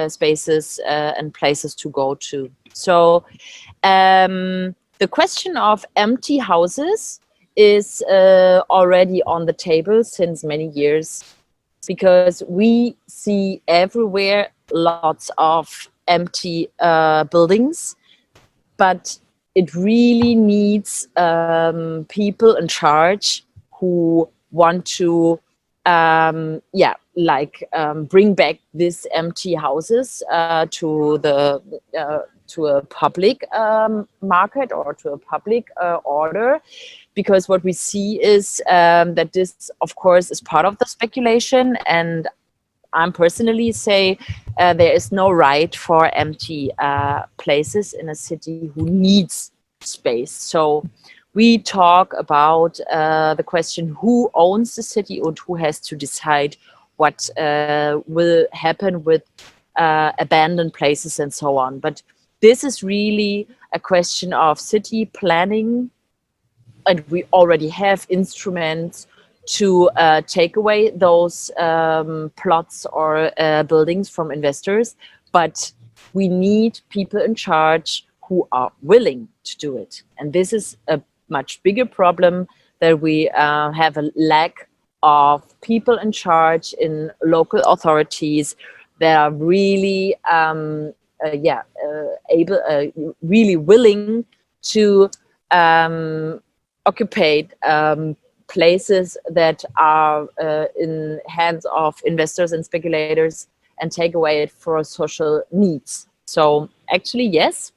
spaces and places to go to. So the question of empty houses is already on the table since many years, because we see everywhere lots of empty buildings, but it really needs people in charge who want to bring back these empty houses to a public market or to a public order, because what we see is that this, of course, is part of the speculation, and I'm personally say there is no right for empty places in a city who needs space. So we talk about the question who owns the city and who has to decide what will happen with abandoned places and so on. But this is really a question of city planning, and we already have instruments to take away those plots or buildings from investors, but we need people in charge who are willing to do it. And this is a much bigger problem, that we have a lack of people in charge in local authorities that are really really willing to occupy places that are in hands of investors and speculators and take away it for social needs. So actually, yes,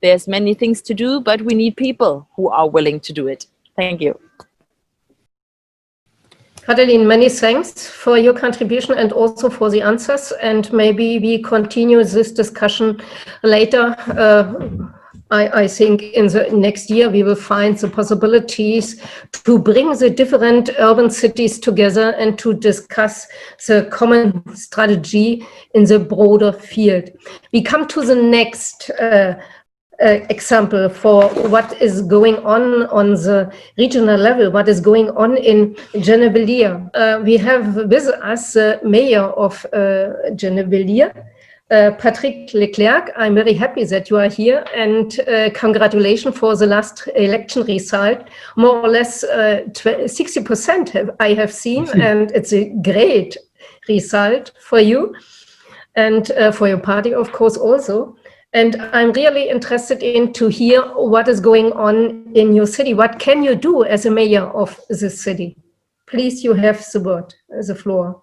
there's many things to do, but we need people who are willing to do it. Thank you. Katalin, many thanks for your contribution and also for the answers. And maybe we continue this discussion later. I think in the next year we will find the possibilities to bring the different urban cities together and to discuss the common strategy in the broader field. We come to the next example for what is going on the regional level, what is going on in Gennevilliers. We have with us the mayor of Gennevilliers, Patrice Leclerc. I'm very happy that you are here, and congratulations for the last election result. More or less 60% I have seen, and it's a great result for you and for your party, of course, also. And I'm really interested in to hear what is going on in your city. What can you do as a mayor of this city? Please, you have the word, the floor.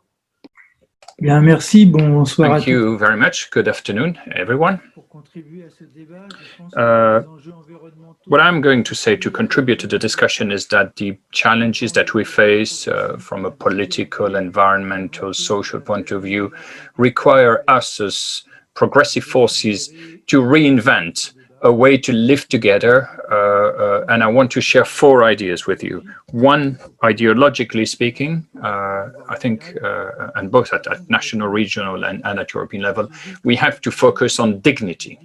Bien, merci. Bonsoir. Thank you very much. Good afternoon, everyone. What I'm going to say to contribute to the discussion is that the challenges that we face from a political, environmental, social point of view require us as progressive forces to reinvent a way to live together, and I want to share 4 ideas with you. One, ideologically speaking, I think, and both at national, regional, and at European level, we have to focus on dignity.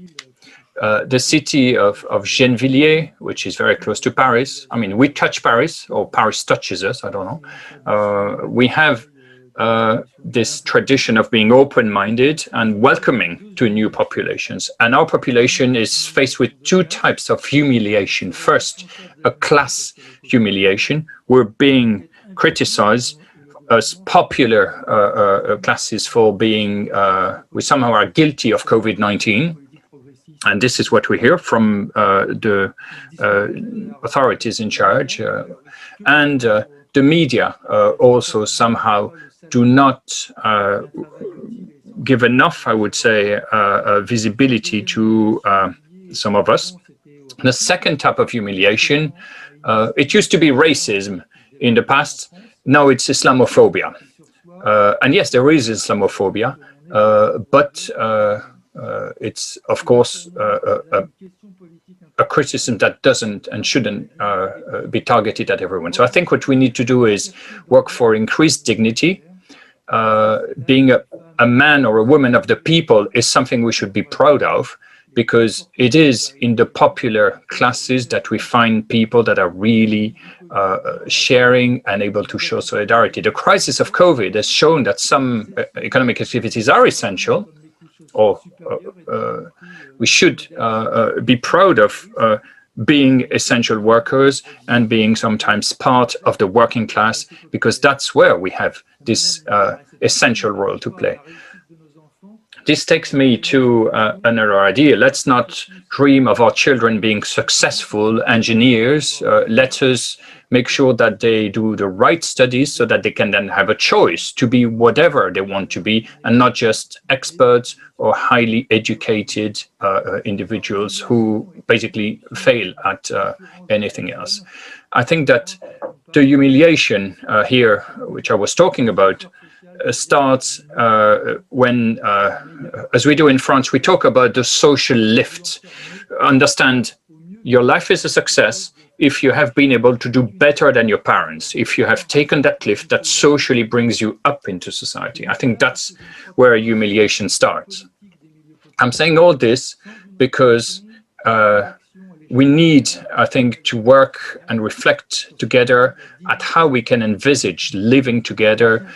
The city of Gennevilliers, which is very close to Paris, I mean, we touch Paris, or Paris touches us, I don't know. We have this tradition of being open-minded and welcoming to new populations. And our population is faced with 2 types of humiliation. First, a class humiliation. We're being criticized as popular classes for being, we somehow are guilty of COVID-19. And this is what we hear from the authorities in charge. And the media also somehow do not give enough, I would say, visibility to some of us. The second type of humiliation, it used to be racism in the past. Now it's Islamophobia. And yes, there is Islamophobia, but it's, of course, a criticism that doesn't and shouldn't be targeted at everyone. So I think what we need to do is work for increased dignity. Being a man or a woman of the people is something we should be proud of, because it is in the popular classes that we find people that are really sharing and able to show solidarity. The crisis of COVID has shown that some economic activities are essential, or we should be proud of being essential workers and being sometimes part of the working class, because that's where we have this essential role to play. This takes me to another idea. Let's not dream of our children being successful engineers. Let us make sure that they do the right studies so that they can then have a choice to be whatever they want to be, and not just experts or highly educated individuals who basically fail at anything else. I think that the humiliation here, which I was talking about, starts when, as we do in France, we talk about the social lift. Understand, your life is a success if you have been able to do better than your parents, if you have taken that lift that socially brings you up into society. I think that's where humiliation starts. I'm saying all this because we need, I think, to work and reflect together at how we can envisage living together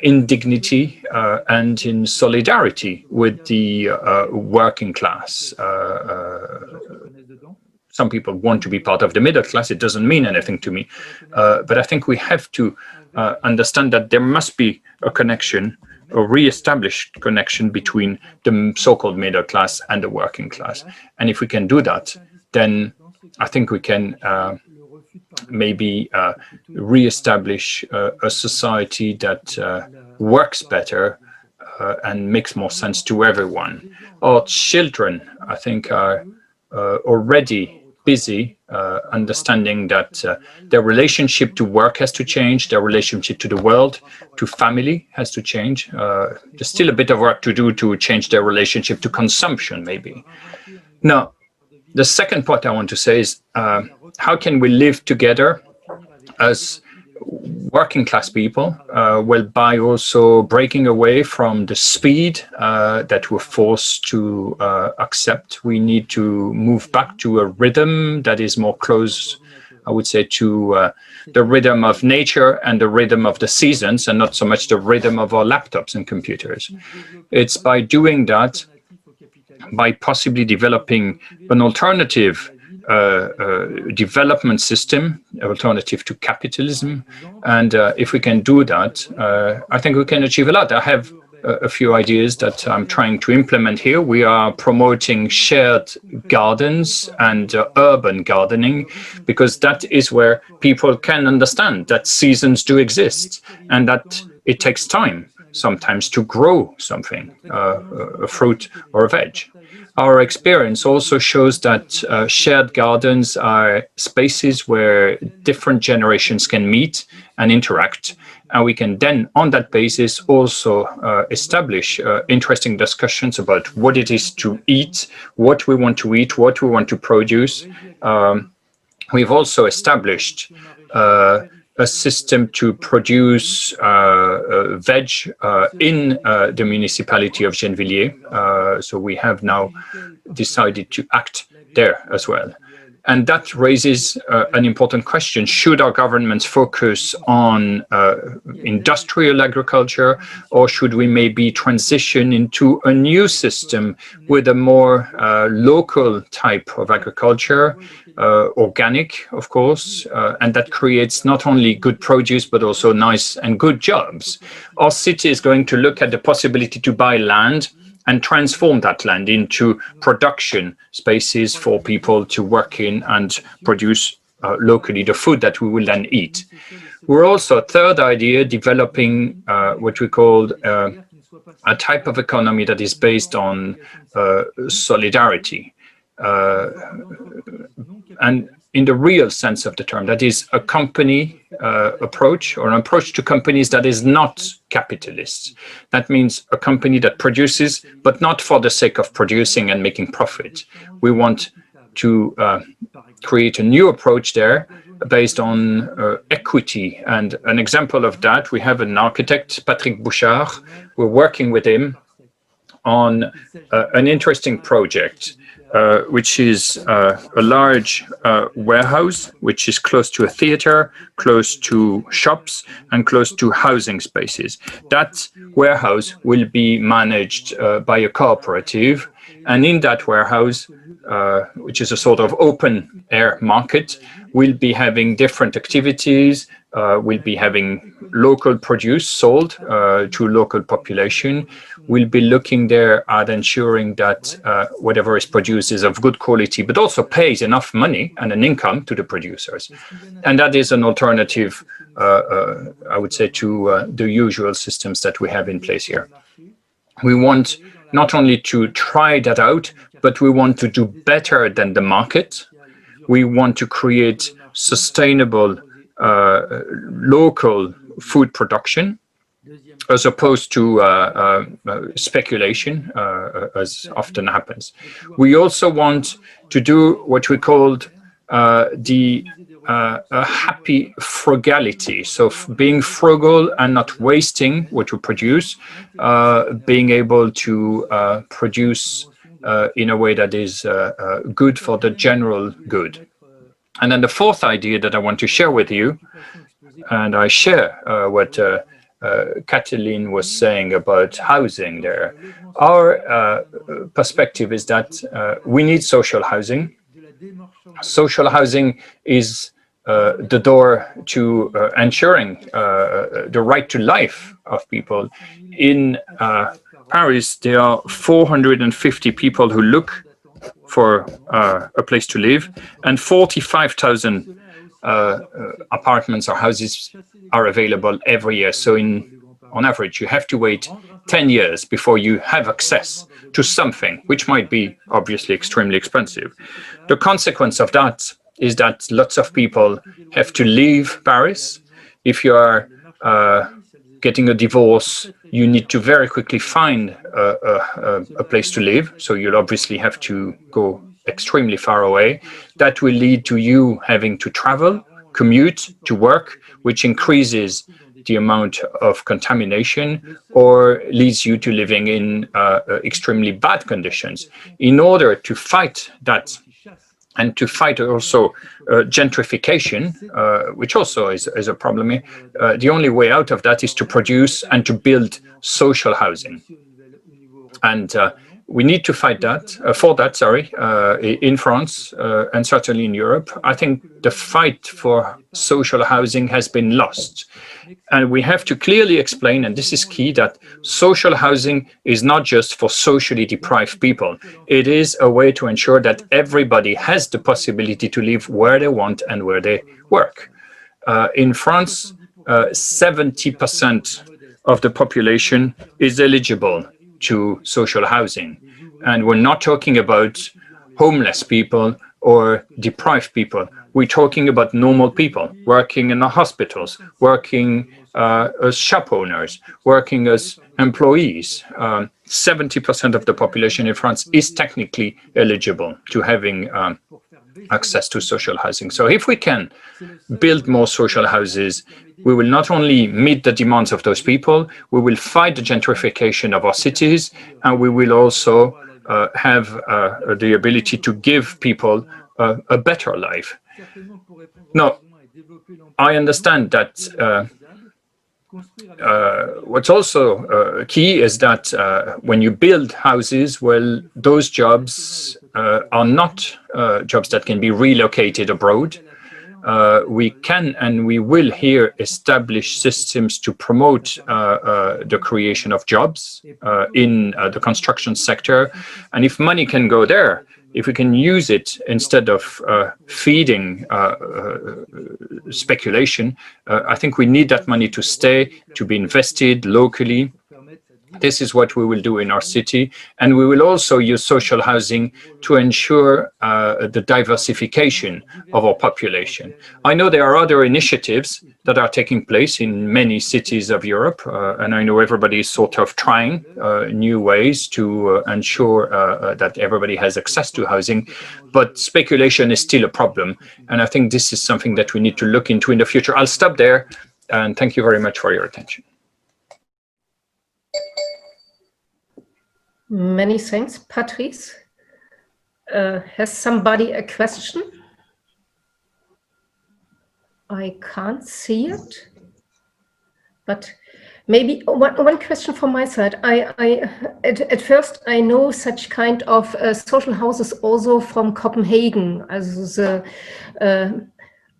in dignity and in solidarity with the working class. Some people want to be part of the middle class. It doesn't mean anything to me. But I think we have to understand that there must be a connection, a re-established connection between the so-called middle class and the working class. And if we can do that, then I think we can maybe re-establish a society that works better and makes more sense to everyone. Our children, I think, are already busy understanding that their relationship to work has to change, their relationship to the world, to family has to change. There's still a bit of work to do to change their relationship to consumption, maybe. Now, the second part I want to say is how can we live together as working class people, well, by also breaking away from the speed that we're forced to accept. We need to move back to a rhythm that is more close, I would say, to the rhythm of nature and the rhythm of the seasons, and not so much the rhythm of our laptops and computers. It's by doing that, by possibly developing an alternative development system, alternative to capitalism. And if we can do that, I think we can achieve a lot. I have a few ideas that I'm trying to implement here. We are promoting shared gardens and urban gardening, because that is where people can understand that seasons do exist and that it takes time sometimes to grow something, a fruit or a veg. Our experience also shows that shared gardens are spaces where different generations can meet and interact. And we can then, on that basis, also establish interesting discussions about what it is to eat, what we want to eat, what we want to produce. We've also established a system to produce veg in the municipality of Gennevilliers. So we have now decided to act there as well. And that raises an important question. Should our governments focus on industrial agriculture, or should we maybe transition into a new system with a more local type of agriculture, organic, of course, and that creates not only good produce, but also nice and good jobs? Our city is going to look at the possibility to buy land and transform that land into production spaces for people to work in and produce locally the food that we will then eat. We're also, a third idea, developing what we call a type of economy that is based on solidarity. And in the real sense of the term, that is a company approach, or an approach to companies that is not capitalist. That means a company that produces, but not for the sake of producing and making profit. We want to create a new approach there based on equity. And an example of that, we have an architect, Patrice Bouchard. We're working with him on an interesting project, which is a large warehouse, which is close to a theater, close to shops, and close to housing spaces. That warehouse will be managed by a cooperative. And in that warehouse, which is a sort of open air market, we'll be having different activities. We'll be having local produce sold to local population. We'll be looking there at ensuring that whatever is produced is of good quality, but also pays enough money and an income to the producers. And that is an alternative, I would say, to the usual systems that we have in place here. We want not only to try that out, but we want to do better than the market. We want to create sustainable local food production, as opposed to speculation, as often happens. We also want to do what we called a happy frugality. So being frugal and not wasting what we produce, being able to produce in a way that is good for the general good. And then the fourth idea that I want to share with you, and I share what Katalin was saying about housing there. Our perspective is that we need social housing. Social housing is the door to ensuring the right to life of people. In Paris, there are 450 people who look for a place to live, and 45,000 apartments or houses are available every year. So on average, you have to wait 10 years before you have access to something, which might be obviously extremely expensive. The consequence of that is that lots of people have to leave Paris. If you are getting a divorce, you need to very quickly find a place to live. So you'll obviously have to go extremely far away. That will lead to you having to travel, commute to work, which increases the amount of contamination or leads you to living in extremely bad conditions. In order to fight that, and to fight also gentrification, which also is a problem, the only way out of that is to produce and to build social housing. And we need to fight that, for that, sorry, in France and certainly in Europe. I think the fight for social housing has been lost. And we have to clearly explain, and this is key, that social housing is not just for socially deprived people. It is a way to ensure that everybody has the possibility to live where they want and where they work. In France, 70% of the population is eligible to social housing. And we're not talking about homeless people or deprived people. We're talking about normal people working in the hospitals, working as shop owners, working as employees. 70% of the population in France is technically eligible to having access to social housing. So if we can build more social houses, we will not only meet the demands of those people, we will fight the gentrification of our cities, and we will also have the ability to give people a better life. Now, I understand that what's also key is that when you build houses, well, those jobs are not jobs that can be relocated abroad. We can and we will here establish systems to promote the creation of jobs in the construction sector. And if money can go there, if we can use it instead of feeding speculation, I think we need that money to stay, to be invested locally. This is what we will do in our city. And we will also use social housing to ensure the diversification of our population. I know there are other initiatives that are taking place in many cities of Europe, and I know everybody is sort of trying new ways to ensure that everybody has access to housing, but speculation is still a problem. And I think this is something that we need to look into in the future. I'll stop there, and thank you very much for your attention. Many thanks, Patrice. Has somebody a question? I can't see it, but maybe one question from my side. At first, I know such kind of social houses also from Copenhagen, as the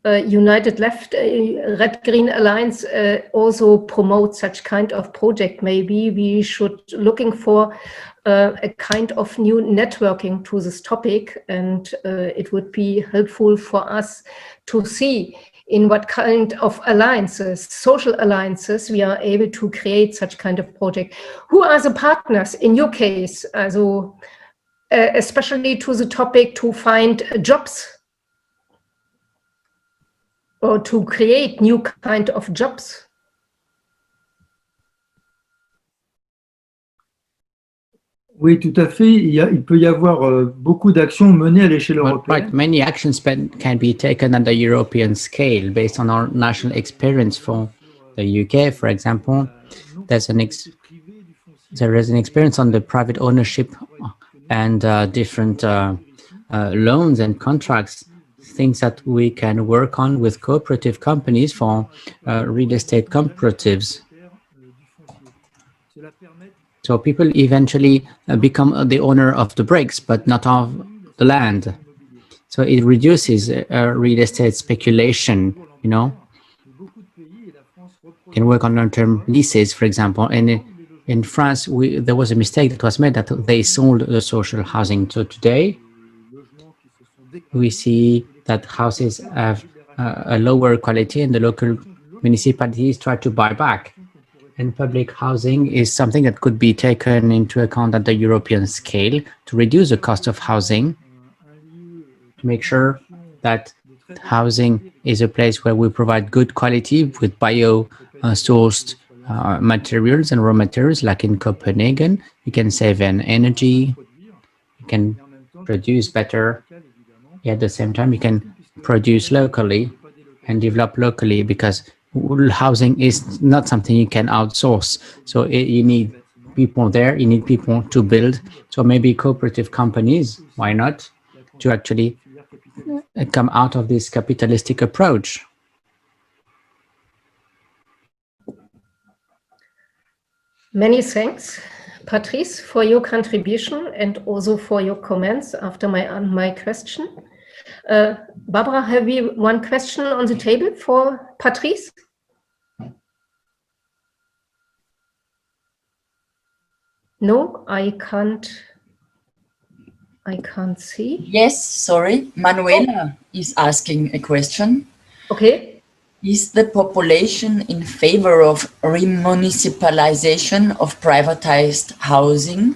United Left, Red-Green Alliance also promote such kind of project. Maybe we should looking for a kind of new networking to this topic, and it would be helpful for us to see in what kind of alliances, social alliances, we are able to create such kind of project. Who are the partners in your case? Also, especially to the topic to find jobs or to create new kind of jobs. Oui, tout à fait. Il peut y avoir beaucoup d'actions menées à l'échelle européenne. Right, many actions can be taken at the European scale based on our national experience. For the UK, for example, there is an experience on the private ownership and different loans and contracts, things that we can work on with cooperative companies for real estate cooperatives. So people eventually become the owner of the bricks, but not of the land. So it reduces real estate speculation, you know. You can work on long-term leases, for example. And in France, there was a mistake that was made that they sold the social housing. So today, we see that houses have a lower quality and the local municipalities try to buy back. And public housing is something that could be taken into account at the European scale to reduce the cost of housing, to make sure that housing is a place where we provide good quality with bio-sourced materials and raw materials, like in Copenhagen. You can save on energy, you can produce better. At the same time, you can produce locally and develop locally, because housing is not something you can outsource. So you need people there, you need people to build. So maybe cooperative companies, why not, to actually come out of this capitalistic approach. Many thanks, Patrice, for your contribution and also for your comments after my question. Barbara, have we one question on the table for Patrice? No, I can't see. Yes, sorry. Manuela is asking a question. Okay. Is the population in favor of remunicipalization of privatized housing?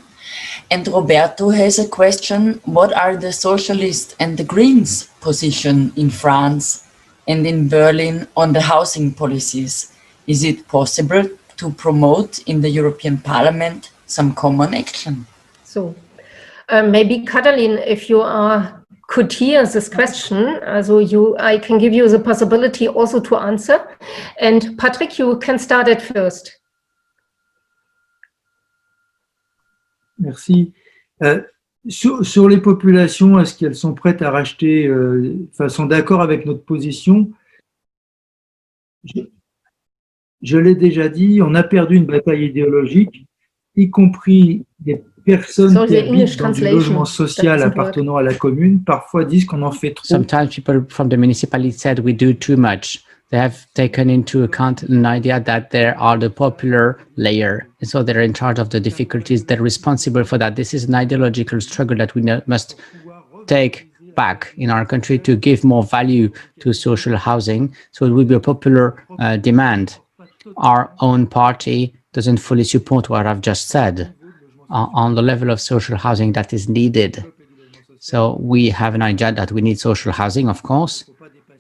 And Roberto has a question. What are the Socialists and the Greens' position in France and in Berlin on the housing policies? Is it possible to promote in the European Parliament some common action? So maybe Katalin, if you could hear this question, I can give you the possibility also to answer. And Patrick, you can start at first. Merci. Sur les populations, est-ce qu'elles sont prêtes à racheter, sont d'accord avec notre position? Je l'ai déjà dit, on a perdu une bataille idéologique, y compris des personnes qui habitent dans du logement social appartenant à la commune, parfois disent qu'on en fait trop. Sometimes people from the municipality said we do too much. They have taken into account an idea that they are the popular layer, and so they're in charge of the difficulties. They're responsible for that. This is an ideological struggle that we must take back in our country to give more value to social housing, so it will be a popular demand. Our own party doesn't fully support what I've just said on the level of social housing that is needed. So we have an idea that we need social housing, of course,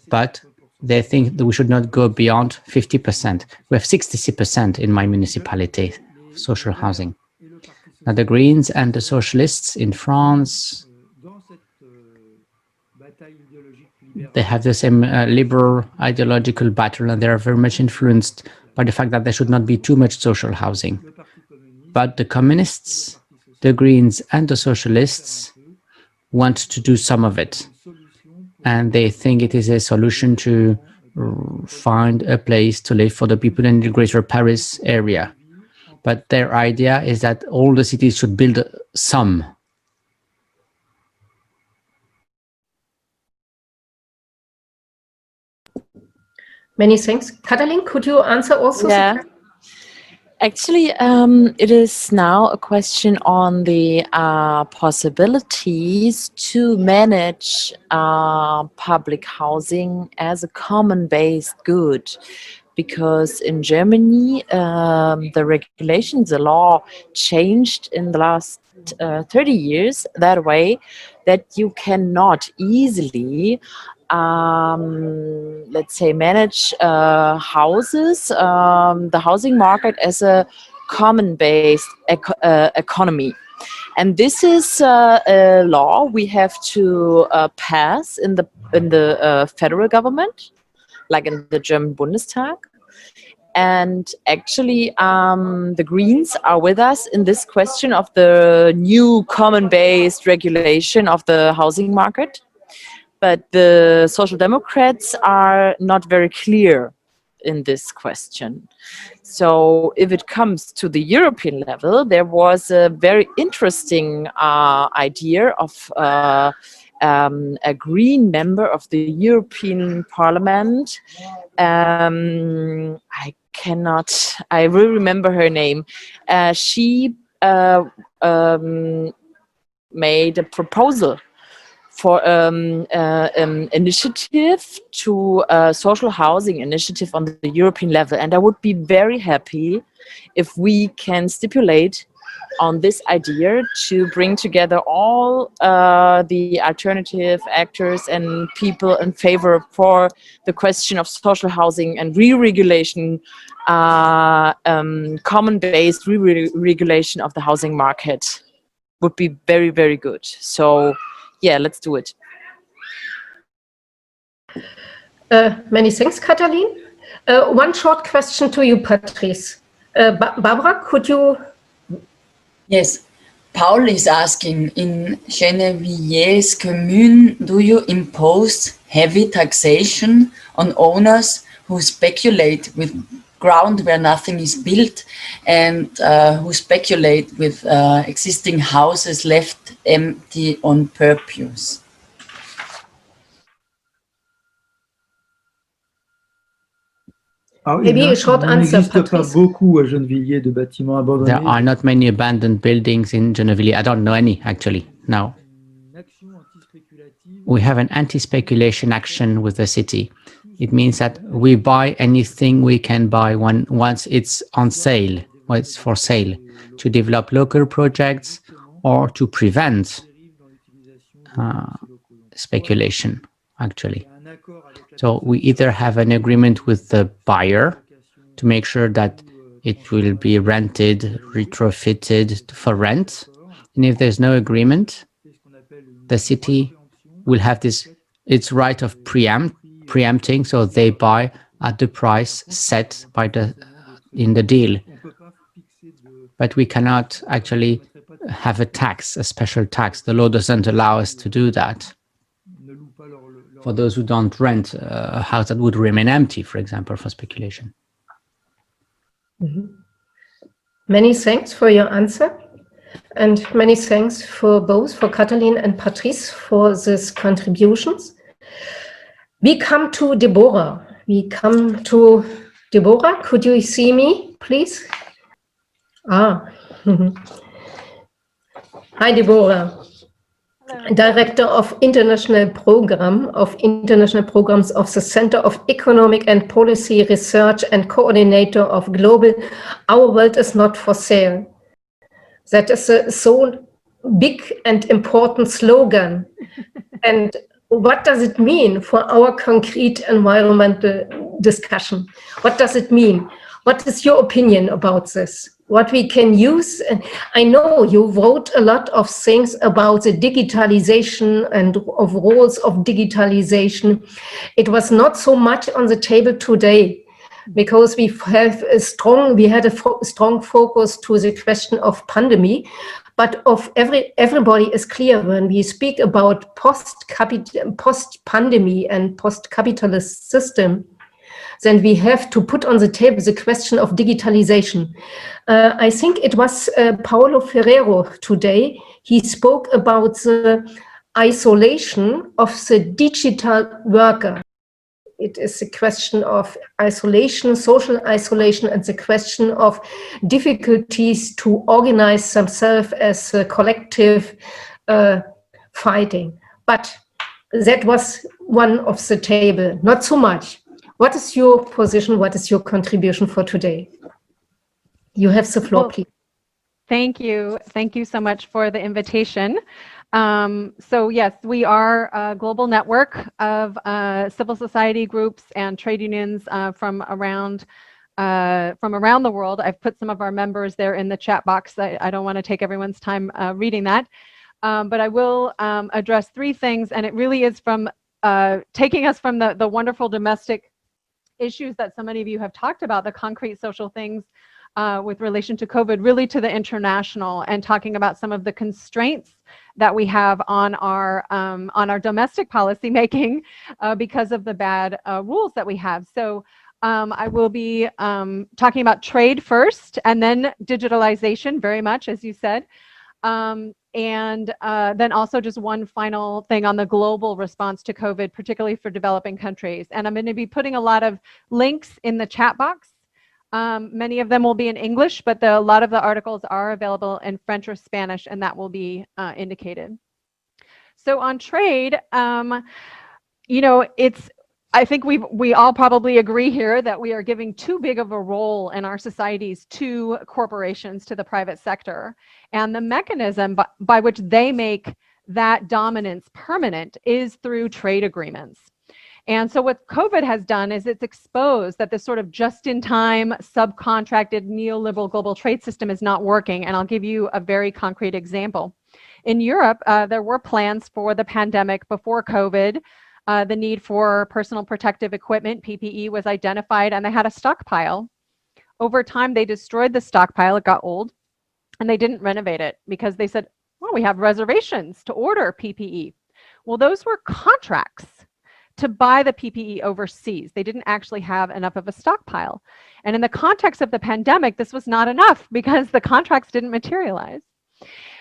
but they think that we should not go beyond 50%. We have 60% in my municipality, social housing. Now the Greens and the Socialists in France, they have the same liberal ideological battle, and they are very much influenced by the fact that there should not be too much social housing. But the communists, the Greens and the Socialists want to do some of it. And they think it is a solution to find a place to live for the people in the greater Paris area. But their idea is that all the cities should build some. Many thanks. Katalin, could you answer also? Yeah. Actually, it is now a question on the possibilities to manage public housing as a common-based good. Because in Germany, the regulations, the law changed in the last 30 years that way that you cannot easily let's say, manage houses, the housing market as a common-based economy. And this is a law we have to pass in the federal government, like in the German Bundestag. And actually, the Greens are with us in this question of the new common-based regulation of the housing market. But the Social Democrats are not very clear in this question. So if it comes to the European level, there was a very interesting idea of a Green member of the European Parliament. I will remember her name. She made a proposal for initiative to a social housing initiative on the European level. And I would be very happy if we can stipulate on this idea to bring together all the alternative actors and people in favor for the question of social housing and re-regulation, common-based re-regulation of the housing market would be very, very good. So yeah, let's do it. Many thanks, Katalin. One short question to you, Patrice. Barbara, could you? Yes. Paul is asking, in Gennevilliers commune, do you impose heavy taxation on owners who speculate with ground where nothing is built, and who speculate with existing houses left empty on purpose. Maybe a short answer, Patrice. Beaucoup à Gennevilliers de bâtiments abandonnés. There are not many abandoned buildings in Gennevilliers. I don't know any, actually, no. We have an anti-speculation action with the city. It means that we buy anything we can buy once it's on sale, or it's for sale, to develop local projects or to prevent speculation, actually. So we either have an agreement with the buyer to make sure that it will be rented, retrofitted for rent. And if there's no agreement, the city will have its right of preempting, so they buy at the price set by in the deal. But we cannot actually have a special tax. The law doesn't allow us to do that. For those who don't rent a house that would remain empty, for example, for speculation. Mm-hmm. Many thanks for your answer. And many thanks for both, for Katalin and Patrice, for these contributions. We come to Deborah. Deborah, could you see me, please? Hi, Deborah. Hello. Director of International Programs of the Center of Economic and Policy Research and coordinator of Global Our World is Not for Sale. That is a so big and important slogan. And what does it mean for our concrete environmental discussion? What does it mean? What is your opinion about this? What we can use? And I know you wrote a lot of things about the digitalization and of roles of digitalization. It was not so much on the table today, because we had a strong focus to the question of pandemic, but everybody is clear when we speak about post-pandemic and post-capitalist system, then we have to put on the table the question of digitalization. I think it was Paulo Ferrero today. He spoke about the isolation of the digital worker. It is a question of isolation, social isolation, and the question of difficulties to organize themselves as a collective fighting. But that was one of the table, not so much. What is your position? What is your contribution for today? You have the floor, please. Thank you. Thank you so much for the invitation. So yes, we are a global network of civil society groups and trade unions from around the world. I've put some of our members there in the chat box. I don't want to take everyone's time reading that, but I will address three things, and it really is from taking us from the wonderful domestic issues that so many of you have talked about, the concrete social things with relation to COVID, really to the international, and talking about some of the constraints that we have on our domestic policy making because of the bad rules that we have. So I will be talking about trade first, and then digitalization, very much, as you said. And then also just one final thing on the global response to COVID, particularly for developing countries. And I'm going to be putting a lot of links in the chat box. Many of them will be in English, but a lot of the articles are available in French or Spanish, and that will be indicated. So on trade, you know, I think we all probably agree here that we are giving too big of a role in our societies to corporations, to the private sector. And the mechanism by which they make that dominance permanent is through trade agreements. And so what COVID has done is it's exposed that this sort of just-in-time, subcontracted, neoliberal global trade system is not working. And I'll give you a very concrete example. In Europe, there were plans for the pandemic before COVID. The need for personal protective equipment, PPE, was identified, and they had a stockpile. Over time, they destroyed the stockpile. It got old, and they didn't renovate it because they said, well, we have reservations to order PPE. Well, those were contracts. to buy the PPE overseas. They didn't actually have enough of a stockpile. And in the context of the pandemic, this was not enough because the contracts didn't materialize.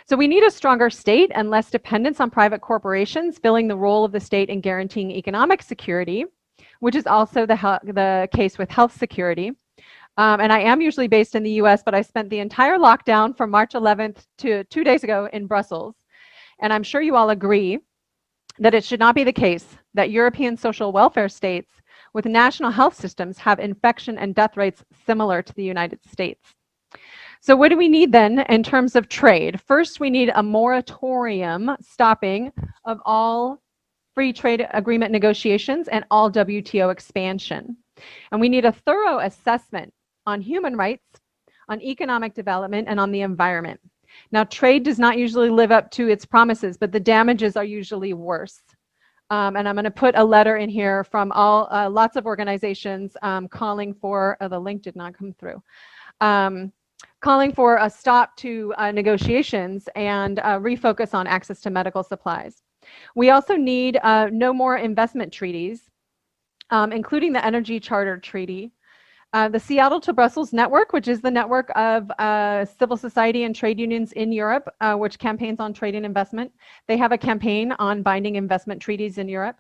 So we need a stronger state and less dependence on private corporations, filling the role of the state in guaranteeing economic security, which is also the case with health security. And I am usually based in the US, but I spent the entire lockdown from March 11th to 2 days ago in Brussels. And I'm sure you all agree that it should not be the case that European social welfare states with national health systems have infection and death rates similar to the United States. So what do we need then in terms of trade? First, we need a moratorium stopping of all free trade agreement negotiations and all WTO expansion. And we need a thorough assessment on human rights, on economic development, and on the environment. Now, trade does not usually live up to its promises, but the damages are usually worse. And I'm going to put a letter in here from lots of organizations calling for, the link did not come through, calling for a stop to negotiations and refocus on access to medical supplies. We also need no more investment treaties, including the Energy Charter Treaty. The Seattle to Brussels network, which is the network of civil society and trade unions in Europe, which campaigns on trade and investment. They have a campaign on binding investment treaties in Europe.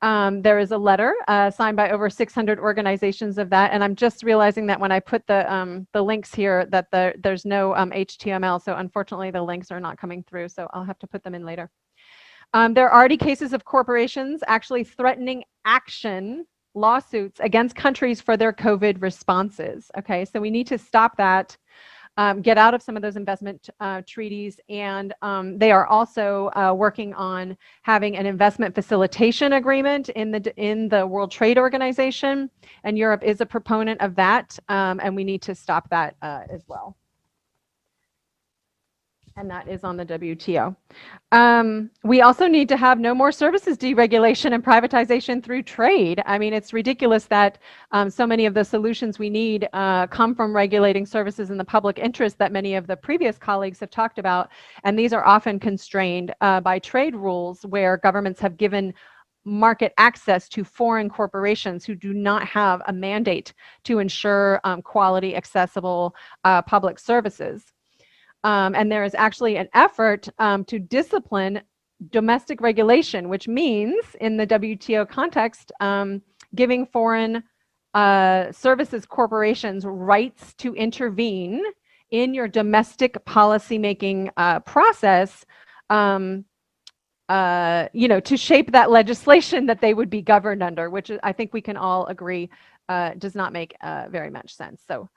There is a letter signed by over 600 organizations of that. And I'm just realizing that when I put the links here that there's no HTML. So unfortunately, the links are not coming through. So I'll have to put them in later. There are already cases of corporations actually threatening action lawsuits against countries for their COVID responses. Okay, so we need to stop that, get out of some of those investment treaties, and they are also working on having an investment facilitation agreement in the World Trade Organization, and Europe is a proponent of that, and we need to stop that as well. And that is on the WTO. We also need to have no more services deregulation and privatization through trade. I mean, it's ridiculous that so many of the solutions we need come from regulating services in the public interest that many of the previous colleagues have talked about. And these are often constrained by trade rules where governments have given market access to foreign corporations who do not have a mandate to ensure quality, accessible public services. And there is actually an effort to discipline domestic regulation, which means in the WTO context, giving foreign services corporations rights to intervene in your domestic policymaking process, to shape that legislation that they would be governed under, which I think we can all agree does not make very much sense. So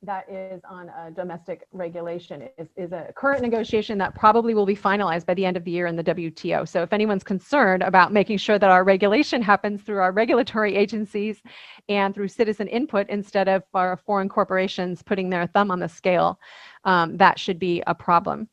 that is on domestic regulation is a current negotiation that probably will be finalized by the end of the year in the WTO. So if anyone's concerned about making sure that our regulation happens through our regulatory agencies and through citizen input instead of our foreign corporations putting their thumb on the scale, that should be a problem.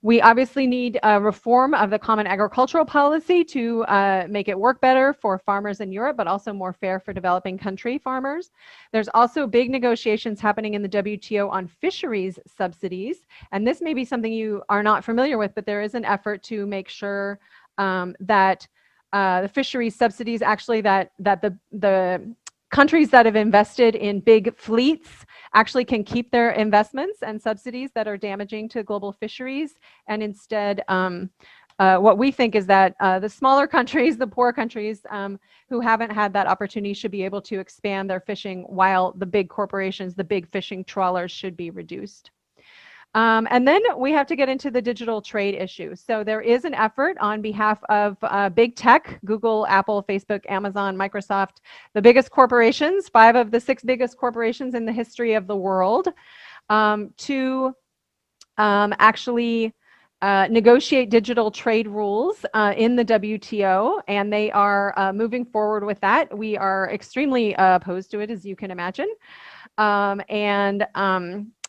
We obviously need a reform of the common agricultural policy to make it work better for farmers in Europe, but also more fair for developing country farmers. There's also big negotiations happening in the WTO on fisheries subsidies. And this may be something you are not familiar with, but there is an effort to make sure that the fisheries subsidies actually that the countries that have invested in big fleets actually can keep their investments and subsidies that are damaging to global fisheries. And instead, what we think is that the smaller countries, the poor countries who haven't had that opportunity should be able to expand their fishing while the big corporations, the big fishing trawlers should be reduced. And then we have to get into the digital trade issue. So there is an effort on behalf of big tech, Google, Apple, Facebook, Amazon, Microsoft, the biggest corporations, 5 of the 6 biggest corporations in the history of the world, to actually negotiate digital trade rules in the WTO, and they are moving forward with that. We are extremely opposed to it, as you can imagine.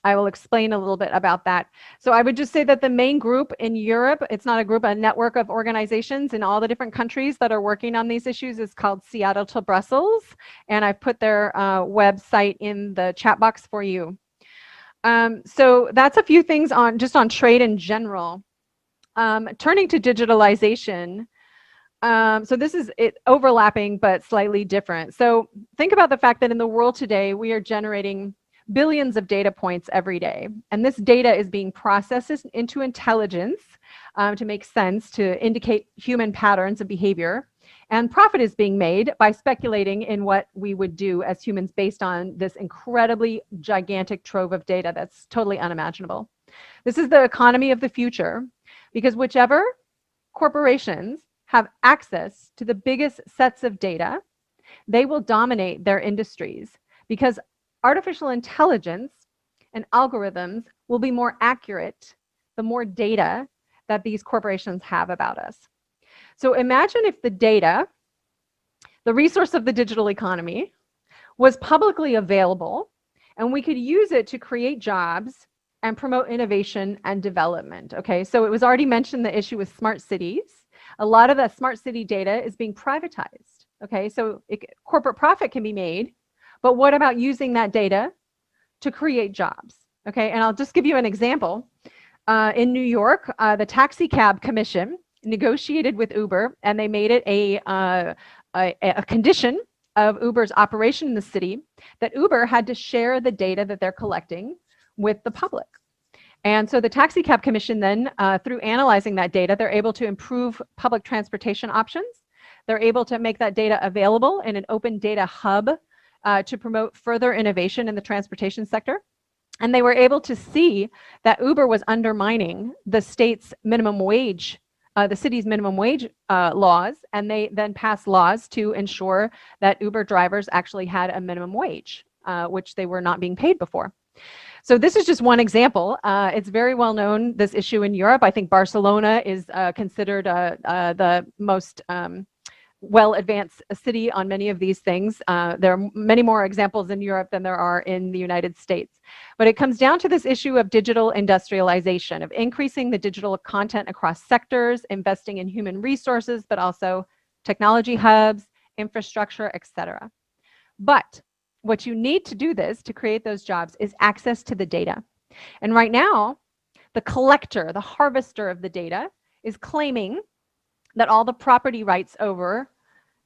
I will explain a little bit about that. So I would just say that the main group in Europe, it's not a group, a network of organizations in all the different countries that are working on these issues is called Seattle to Brussels. And I've put their website in the chat box for you. So that's a few things on just on trade in general. Turning to digitalization, so this is it overlapping, but slightly different. So think about the fact that in the world today, we are generating billions of data points every day. And this data is being processed into intelligence to make sense, to indicate human patterns of behavior. And profit is being made by speculating in what we would do as humans based on this incredibly gigantic trove of data that's totally unimaginable. This is the economy of the future, because whichever corporations have access to the biggest sets of data, they will dominate their industries, because artificial intelligence and algorithms will be more accurate the more data that these corporations have about us. So imagine if the data, the resource of the digital economy, was publicly available and we could use it to create jobs and promote innovation and development. Okay, so it was already mentioned the issue with smart cities. A lot of that smart city data is being privatized. Okay, so corporate profit can be made, but what about using that data to create jobs? Okay, and I'll just give you an example. In New York, the Taxi Cab Commission negotiated with Uber, and they made it a condition of Uber's operation in the city that Uber had to share the data that they're collecting with the public. And so the Taxi Cab Commission then, through analyzing that data, they're able to improve public transportation options. They're able to make that data available in an open data hub to promote further innovation in the transportation sector. And they were able to see that Uber was undermining the state's minimum wage, the city's minimum wage laws, and they then passed laws to ensure that Uber drivers actually had a minimum wage, which they were not being paid before. So this is just one example. It's very well known, this issue in Europe. I think Barcelona is considered the most well-advanced city on many of these things. There are many more examples in Europe than there are in the United States. But it comes down to this issue of digital industrialization, of increasing the digital content across sectors, investing in human resources, but also technology hubs, infrastructure, etc. But what you need to do this, to create those jobs, is access to the data. And right now, the collector, the harvester of the data, is claiming that all the property rights over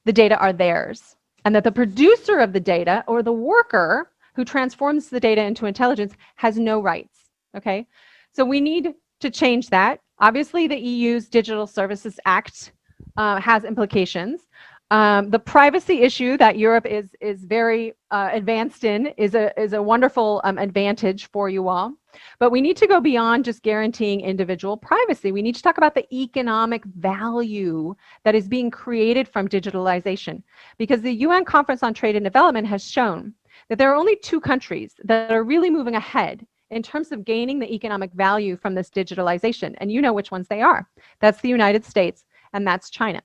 the data are theirs, and that the producer of the data, or the worker who transforms the data into intelligence, has no rights. Okay, so we need to change that. Obviously, the EU's Digital Services Act has implications. The privacy issue that Europe is very advanced in is a wonderful advantage for you all. But we need to go beyond just guaranteeing individual privacy. We need to talk about the economic value that is being created from digitalization. Because the UN Conference on Trade and Development has shown that there are only 2 countries that are really moving ahead in terms of gaining the economic value from this digitalization. And you know which ones they are. That's the United States, and that's China.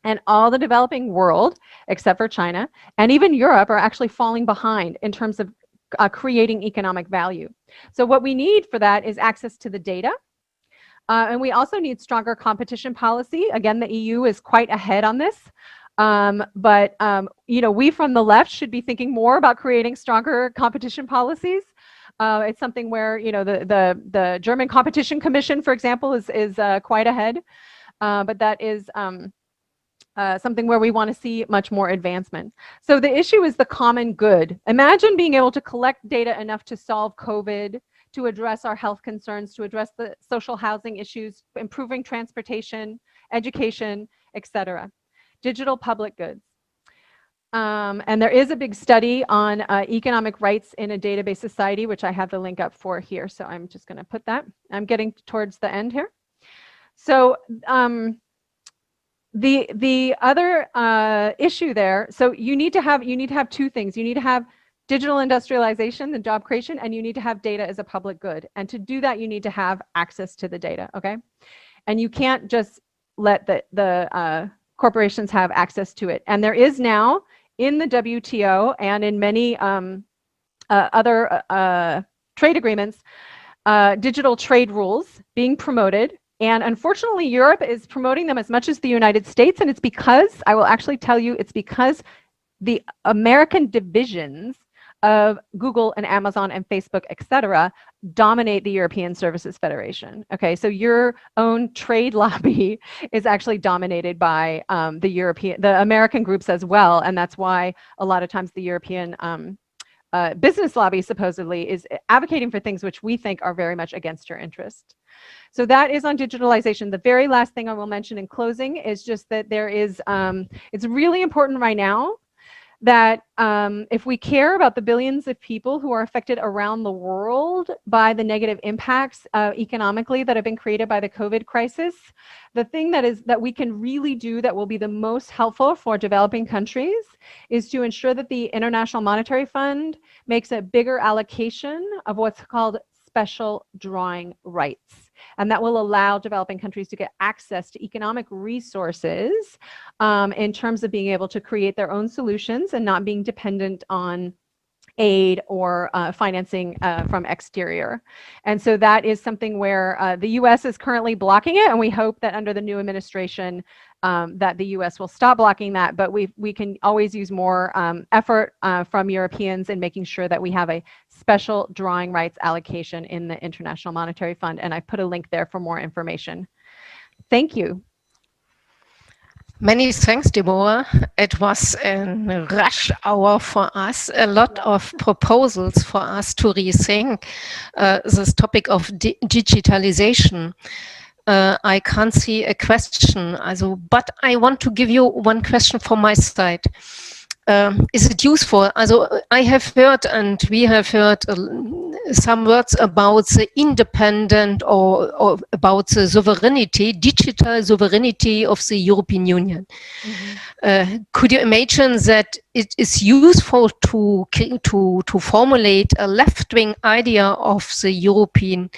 And all the developing world, except for China, and even Europe, are actually falling behind in terms of creating economic value. So what we need for that is access to the data. And we also need stronger competition policy. Again, the EU is quite ahead on this. But you know, we from the left should be thinking more about creating stronger competition policies. It's something where, you know, the German Competition Commission, for example, is quite ahead. But that is something where we want to see much more advancement. So the issue is the common good. Imagine being able to collect data enough to solve COVID, to address our health concerns, to address the social housing issues, improving transportation, education, etc. Digital public goods. And there is a big study on economic rights in a database society, which I have the link up for here. So I'm just going to put that. I'm getting towards the end here. So the other issue there, so you need to have 2 things. You need to have digital industrialization, the job creation, and you need to have data as a public good. And to do that, you need to have access to the data, okay? And you can't just let the corporations have access to it. And there is now in the WTO and in many other trade agreements, digital trade rules being promoted. And unfortunately, Europe is promoting them as much as the United States. And it's because, I will actually tell you, it's because the American divisions of Google and Amazon and Facebook, etc., dominate the European Services Federation. Okay, so your own trade lobby is actually dominated by the American groups as well, and that's why a lot of times the European business lobby supposedly is advocating for things which we think are very much against your interest. So that is on digitalization. The very last thing I will mention in closing is just that there is, it's really important right now that if we care about the billions of people who are affected around the world by the negative impacts economically that have been created by the COVID crisis, the thing that we can really do that will be the most helpful for developing countries is to ensure that the International Monetary Fund makes a bigger allocation of what's called special drawing rights. And that will allow developing countries to get access to economic resources in terms of being able to create their own solutions and not being dependent on aid or financing from exterior. And so that is something where the US is currently blocking it, and we hope that under the new administration that the US will stop blocking that, but we can always use more effort from Europeans in making sure that we have a special drawing rights allocation in the International Monetary Fund, and I put a link there for more information. Thank you. Many thanks, Deborah. It was a rush hour for us, a lot of proposals for us to rethink this topic of digitalization. I can't see a question, but I want to give you one question from my side. Is it useful? I have heard, and we have heard some words about the independent or about the sovereignty, digital sovereignty of the European Union. Mm-hmm. Could you imagine that it is useful to formulate a left-wing idea of the European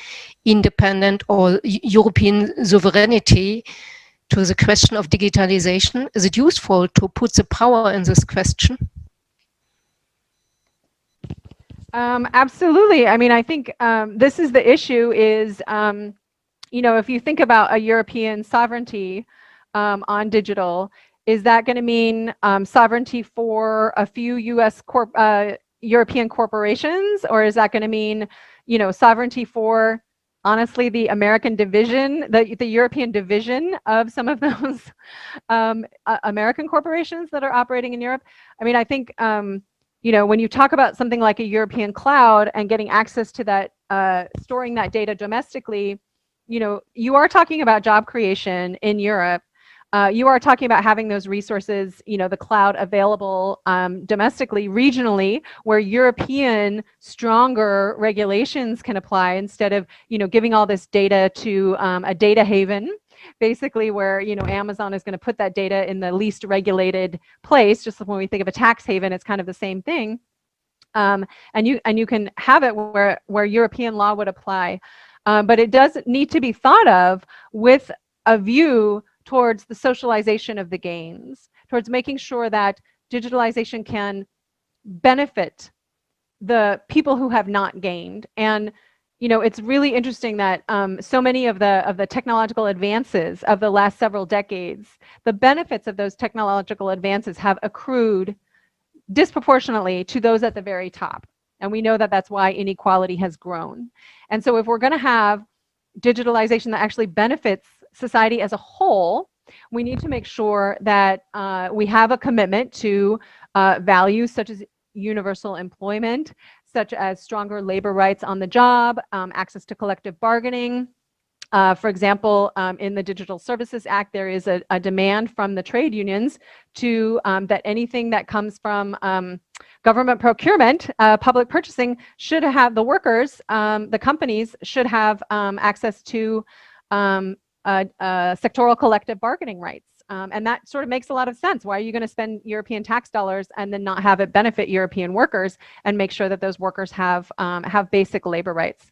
independent or European sovereignty to the question of digitalization? Is it useful to put the power in this question? Absolutely. I mean, I think this is the issue is, you know, if you think about a European sovereignty on digital, is that going to mean sovereignty for a few US European corporations, or is that going to mean, you know, sovereignty for honestly, the American division, the European division of some of those American corporations that are operating in Europe? I mean, I think, you know, when you talk about something like a European cloud and getting access to that, storing that data domestically, you know, you are talking about job creation in Europe. You are talking about having those resources, you know, the cloud available domestically, regionally, where European stronger regulations can apply instead of, you know, giving all this data to a data haven, basically where, you know, Amazon is going to put that data in the least regulated place. Just when we think of a tax haven, it's kind of the same thing. And you can have it where European law would apply. But it does need to be thought of with a view towards the socialization of the gains, towards making sure that digitalization can benefit the people who have not gained. And, you know, it's really interesting that so many of the technological advances of the last several decades, the benefits of those technological advances have accrued disproportionately to those at the very top. And we know that that's why inequality has grown. And so if we're going to have digitalization that actually benefits society as a whole, we need to make sure that we have a commitment to values such as universal employment, such as stronger labor rights on the job, access to collective bargaining. For example, in the Digital Services Act, there is a demand from the trade unions to that anything that comes from government procurement, public purchasing, should have the workers, the companies should have access to sectoral collective bargaining rights. And that sort of makes a lot of sense. Why are you going to spend European tax dollars and then not have it benefit European workers and make sure that those workers have basic labor rights?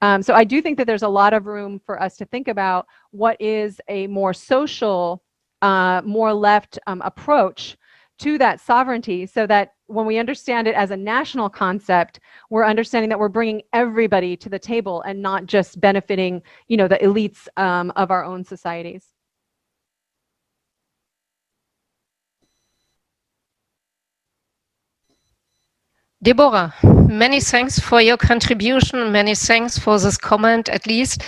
So I do think that there's a lot of room for us to think about what is a more social, more left approach to that sovereignty, so that when we understand it as a national concept, we're understanding that we're bringing everybody to the table and not just benefiting, you know, the elites of our own societies. Deborah, many thanks for your contribution. Many thanks for this comment, at least.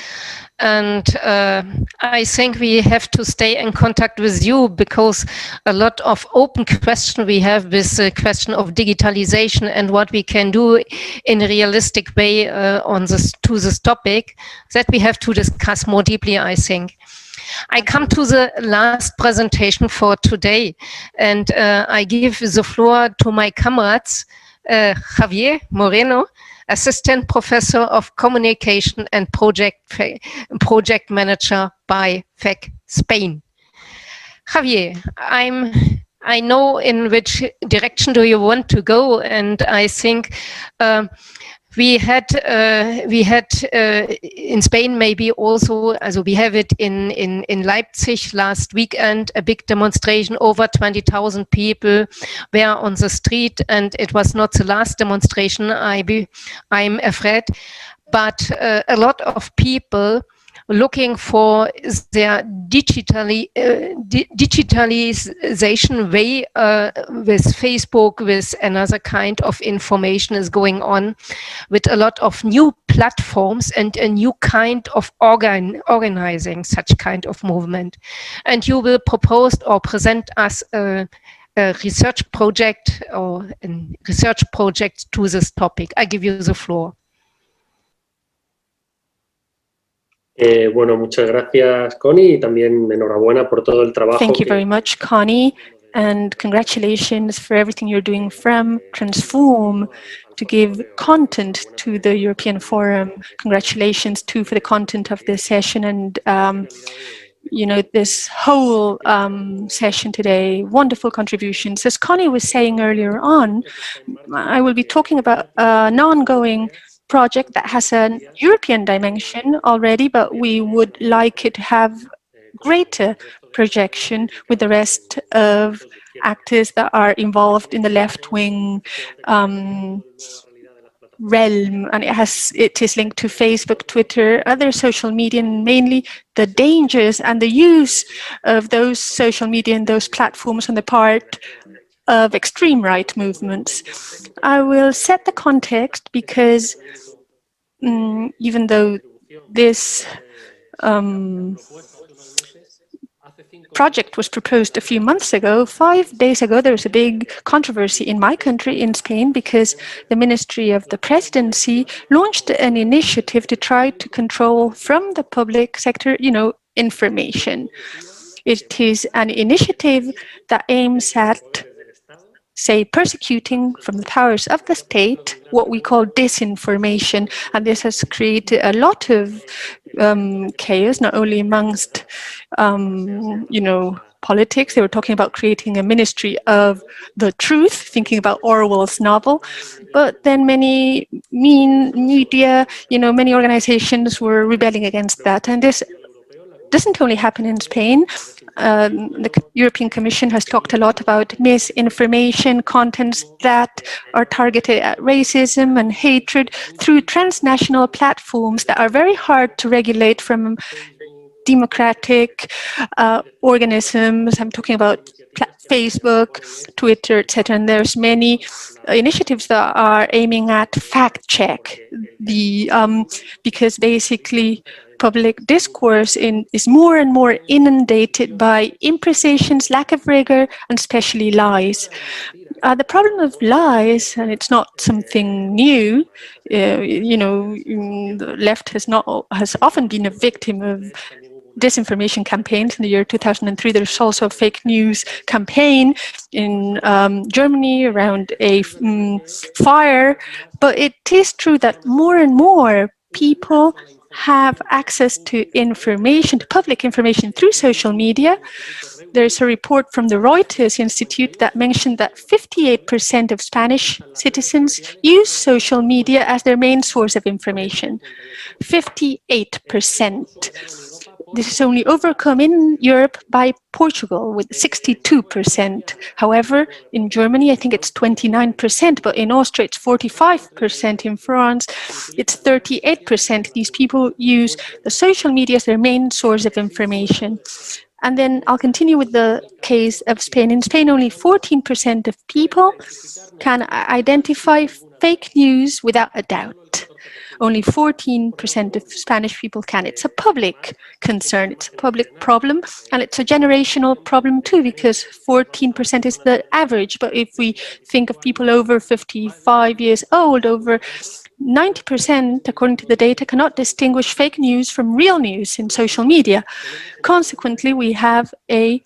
And I think we have to stay in contact with you, because a lot of open questions we have with the question of digitalization and what we can do in a realistic way to this topic that we have to discuss more deeply, I think. I come to the last presentation for today, and I give the floor to my comrades, Javier Moreno, Assistant Professor of Communication and Project Manager by FEC Spain. Javier, I know in which direction do you want to go, and I think we had in Spain maybe also, we have it in Leipzig last weekend, a big demonstration. Over 20,000 people were on the street, and it was not the last demonstration, I'm afraid, but a lot of people looking for their digitalization way with Facebook, with another kind of information is going on, with a lot of new platforms and a new kind of organizing such kind of movement. And you will propose or present us a research project or a research project to this topic. I give you the floor. Bueno, muchas gracias, Connie, y también enhorabuena por todo el trabajo. Thank you very much, Connie, and congratulations for everything you're doing from Transform to give content to the European Forum. Congratulations too for the content of this session and you know, this whole session today. Wonderful contributions. As Connie was saying earlier on, I will be talking about an ongoing project that has an European dimension already, but we would like it to have greater projection with the rest of actors that are involved in the left-wing realm, and it is linked to Facebook, Twitter, other social media, and mainly the dangers and the use of those social media and those platforms on the part of extreme right movements. I will set the context because even though this project was proposed a few months ago, 5 days ago, there was a big controversy in my country, in Spain, because the Ministry of the Presidency launched an initiative to try to control from the public sector, you know, information. It is an initiative that aims at, say, persecuting from the powers of the state what we call disinformation, and this has created a lot of chaos, not only amongst you know, politics. They were talking about creating a ministry of the truth, thinking about Orwell's novel, but then many media, you know, many organizations were rebelling against that, and this doesn't only happen in Spain. The European Commission has talked a lot about misinformation, contents that are targeted at racism and hatred through transnational platforms that are very hard to regulate from democratic organisms. I'm talking about Facebook, Twitter, etc. And there's many initiatives that are aiming at fact check because basically public discourse is more and more inundated by imprecisions, lack of rigor, and especially lies. The problem of lies, and it's not something new, you know, the left has often been a victim of disinformation campaigns. In the year 2003, there's also a fake news campaign in Germany around a fire. But it is true that more and more people have access to information, to public information through social media. There's a report from the Reuters Institute that mentioned that 58% of Spanish citizens use social media as their main source of information. 58%. This is only overcome in Europe by Portugal with 62%. However, in Germany, I think it's 29%, but in Austria, it's 45%. In France, it's 38%. These people use the social media as their main source of information. And then I'll continue with the case of Spain. In Spain, only 14% of people can identify fake news without a doubt. Only 14% of Spanish people can. It's a public concern, it's a public problem, and it's a generational problem too, because 14% is the average. But if we think of people over 55 years old, over 90%, according to the data, cannot distinguish fake news from real news in social media. Consequently, we have a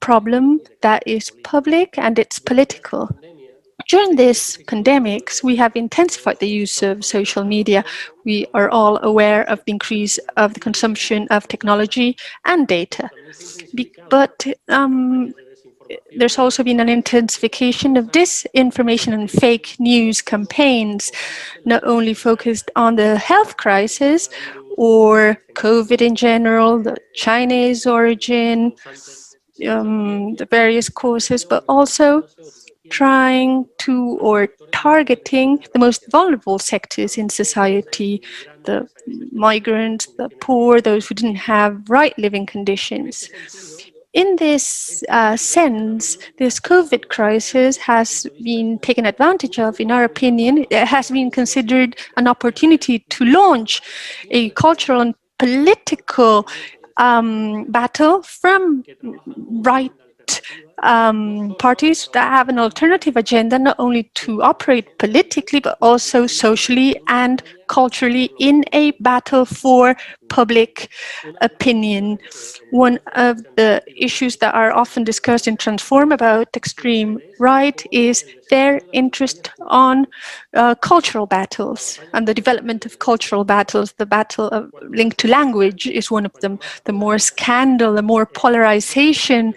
problem that is public and it's political. During this pandemics, we have intensified the use of social media. We are all aware of the increase of the consumption of technology and data. But there's also been an intensification of disinformation and fake news campaigns, not only focused on the health crisis or COVID in general, the Chinese origin, the various causes, but also trying to or targeting the most vulnerable sectors in society, the migrants, the poor, those who didn't have right living conditions. In this sense, this COVID crisis has been taken advantage of, in our opinion. It has been considered an opportunity to launch a cultural and political battle from right parties that have an alternative agenda, not only to operate politically, but also socially and culturally in a battle for public opinion. One of the issues that are often discussed in Transform about extreme right is their interest on cultural battles and the development of cultural battles. The battle linked to language is one of them. The more scandal, the more polarization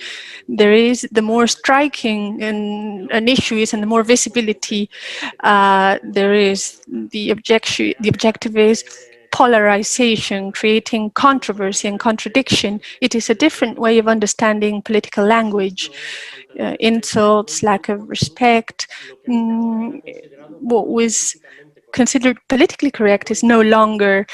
there is, the more striking an issue is, and the more visibility there is. The objective is polarization, creating controversy and contradiction. It is a different way of understanding political language. Insults, lack of respect, what was considered politically correct is no longer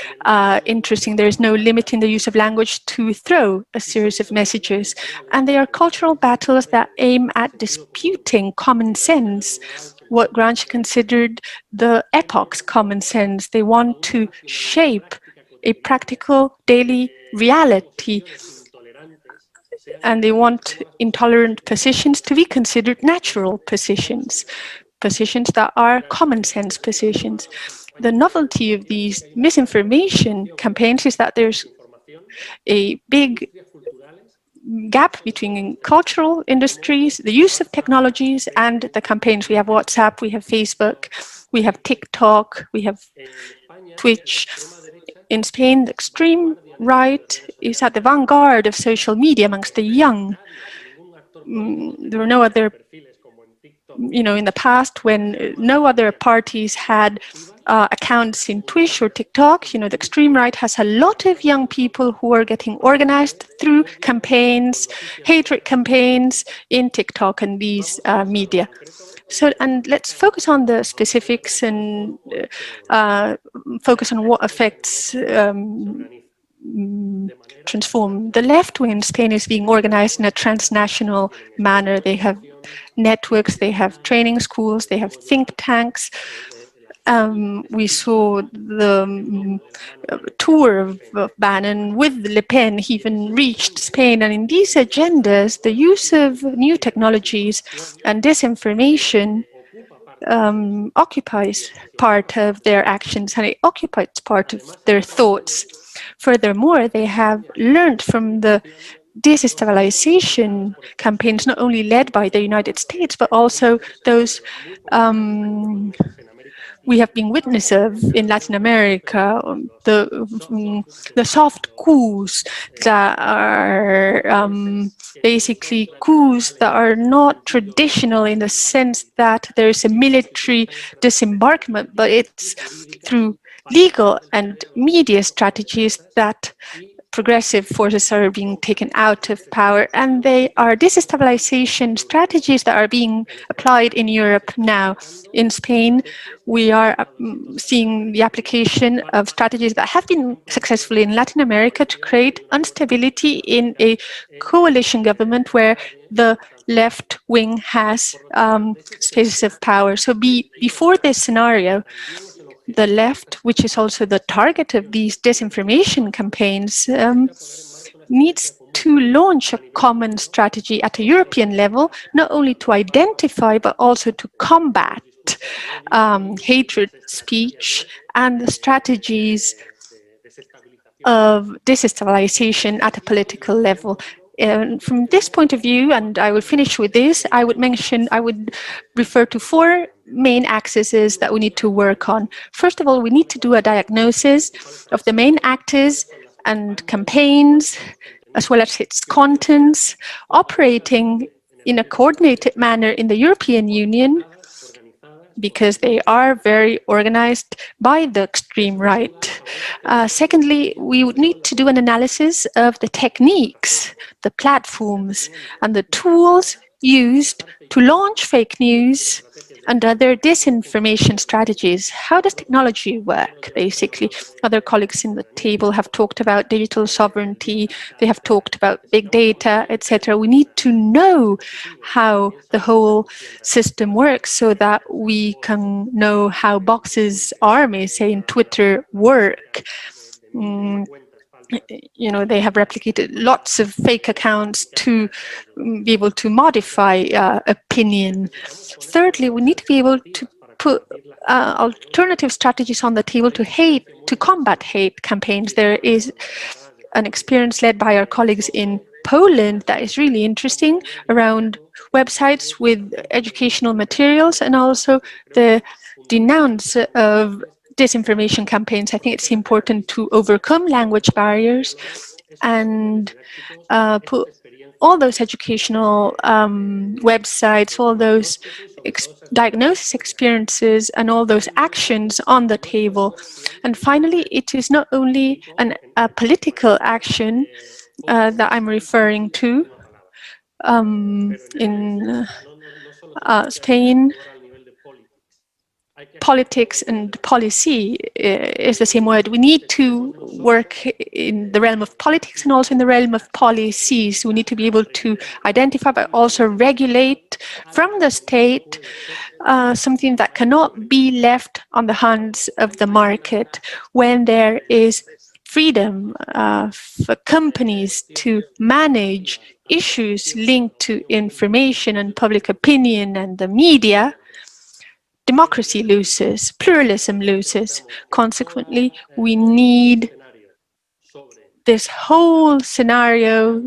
interesting. There is no limit in the use of language to throw a series of messages. And they are cultural battles that aim at disputing common sense, what Gramsci considered the epoch's common sense. They want to shape a practical daily reality, and they want intolerant positions to be considered natural positions, positions that are common sense positions. The novelty of these misinformation campaigns is that there's a big gap between cultural industries, the use of technologies, and the campaigns. We have WhatsApp, we have Facebook, we have TikTok, we have Twitch. In Spain, the extreme right is at the vanguard of social media amongst the young. There were no other, in the past, when no other parties had accounts in Twitch or TikTok, the extreme right has a lot of young people who are getting organized through campaigns, hatred campaigns in TikTok and these media. So, and let's focus on the specifics and focus on what affects Transform. The left wing in Spain is being organized in a transnational manner. They have networks, they have training schools, they have think tanks. We saw the tour of Bannon with Le Pen. He even reached Spain. And in these agendas, the use of new technologies and disinformation occupies part of their actions, and it occupies part of their thoughts. Furthermore, they have learned from the destabilization campaigns, not only led by the United States, but also those we have been witness of in Latin America, the soft coups that are basically coups that are not traditional in the sense that there is a military disembarkment, but it's through legal and media strategies that progressive forces are being taken out of power, and they are destabilization strategies that are being applied in Europe now. In Spain, we are seeing the application of strategies that have been successful in Latin America to create instability in a coalition government where the left wing has spaces of power. So before this scenario, the left, which is also the target of these disinformation campaigns, needs to launch a common strategy at a European level, not only to identify, but also to combat hatred speech and the strategies of destabilization at a political level. And from this point of view, and I will finish with this, I would refer to four main axes that we need to work on. First of all, we need to do a diagnosis of the main actors and campaigns, as well as its contents, operating in a coordinated manner in the European Union, because they are very organized by the extreme right. Secondly, we would need to do an analysis of the techniques, the platforms, and the tools used to launch fake news and other disinformation strategies. How does technology work, basically? Other colleagues in the table have talked about digital sovereignty, they have talked about big data, etc. We need to know how the whole system works so that we can know how Box's army, say in Twitter, work. You know, they have replicated lots of fake accounts to be able to modify opinion. Thirdly, we need to be able to put alternative strategies on the table to combat hate campaigns. There is an experience led by our colleagues in Poland that is really interesting around websites with educational materials and also the denounce of disinformation campaigns. I think it's important to overcome language barriers and put all those educational websites, all those diagnosis experiences and all those actions on the table. And finally, it is not only a political action that I'm referring to. In Spain, politics and policy is the same word. We need to work in the realm of politics and also in the realm of policies. We need to be able to identify but also regulate from the state something that cannot be left on the hands of the market. When there is freedom for companies to manage issues linked to information and public opinion and the media, democracy loses, pluralism loses. Consequently, we need this whole scenario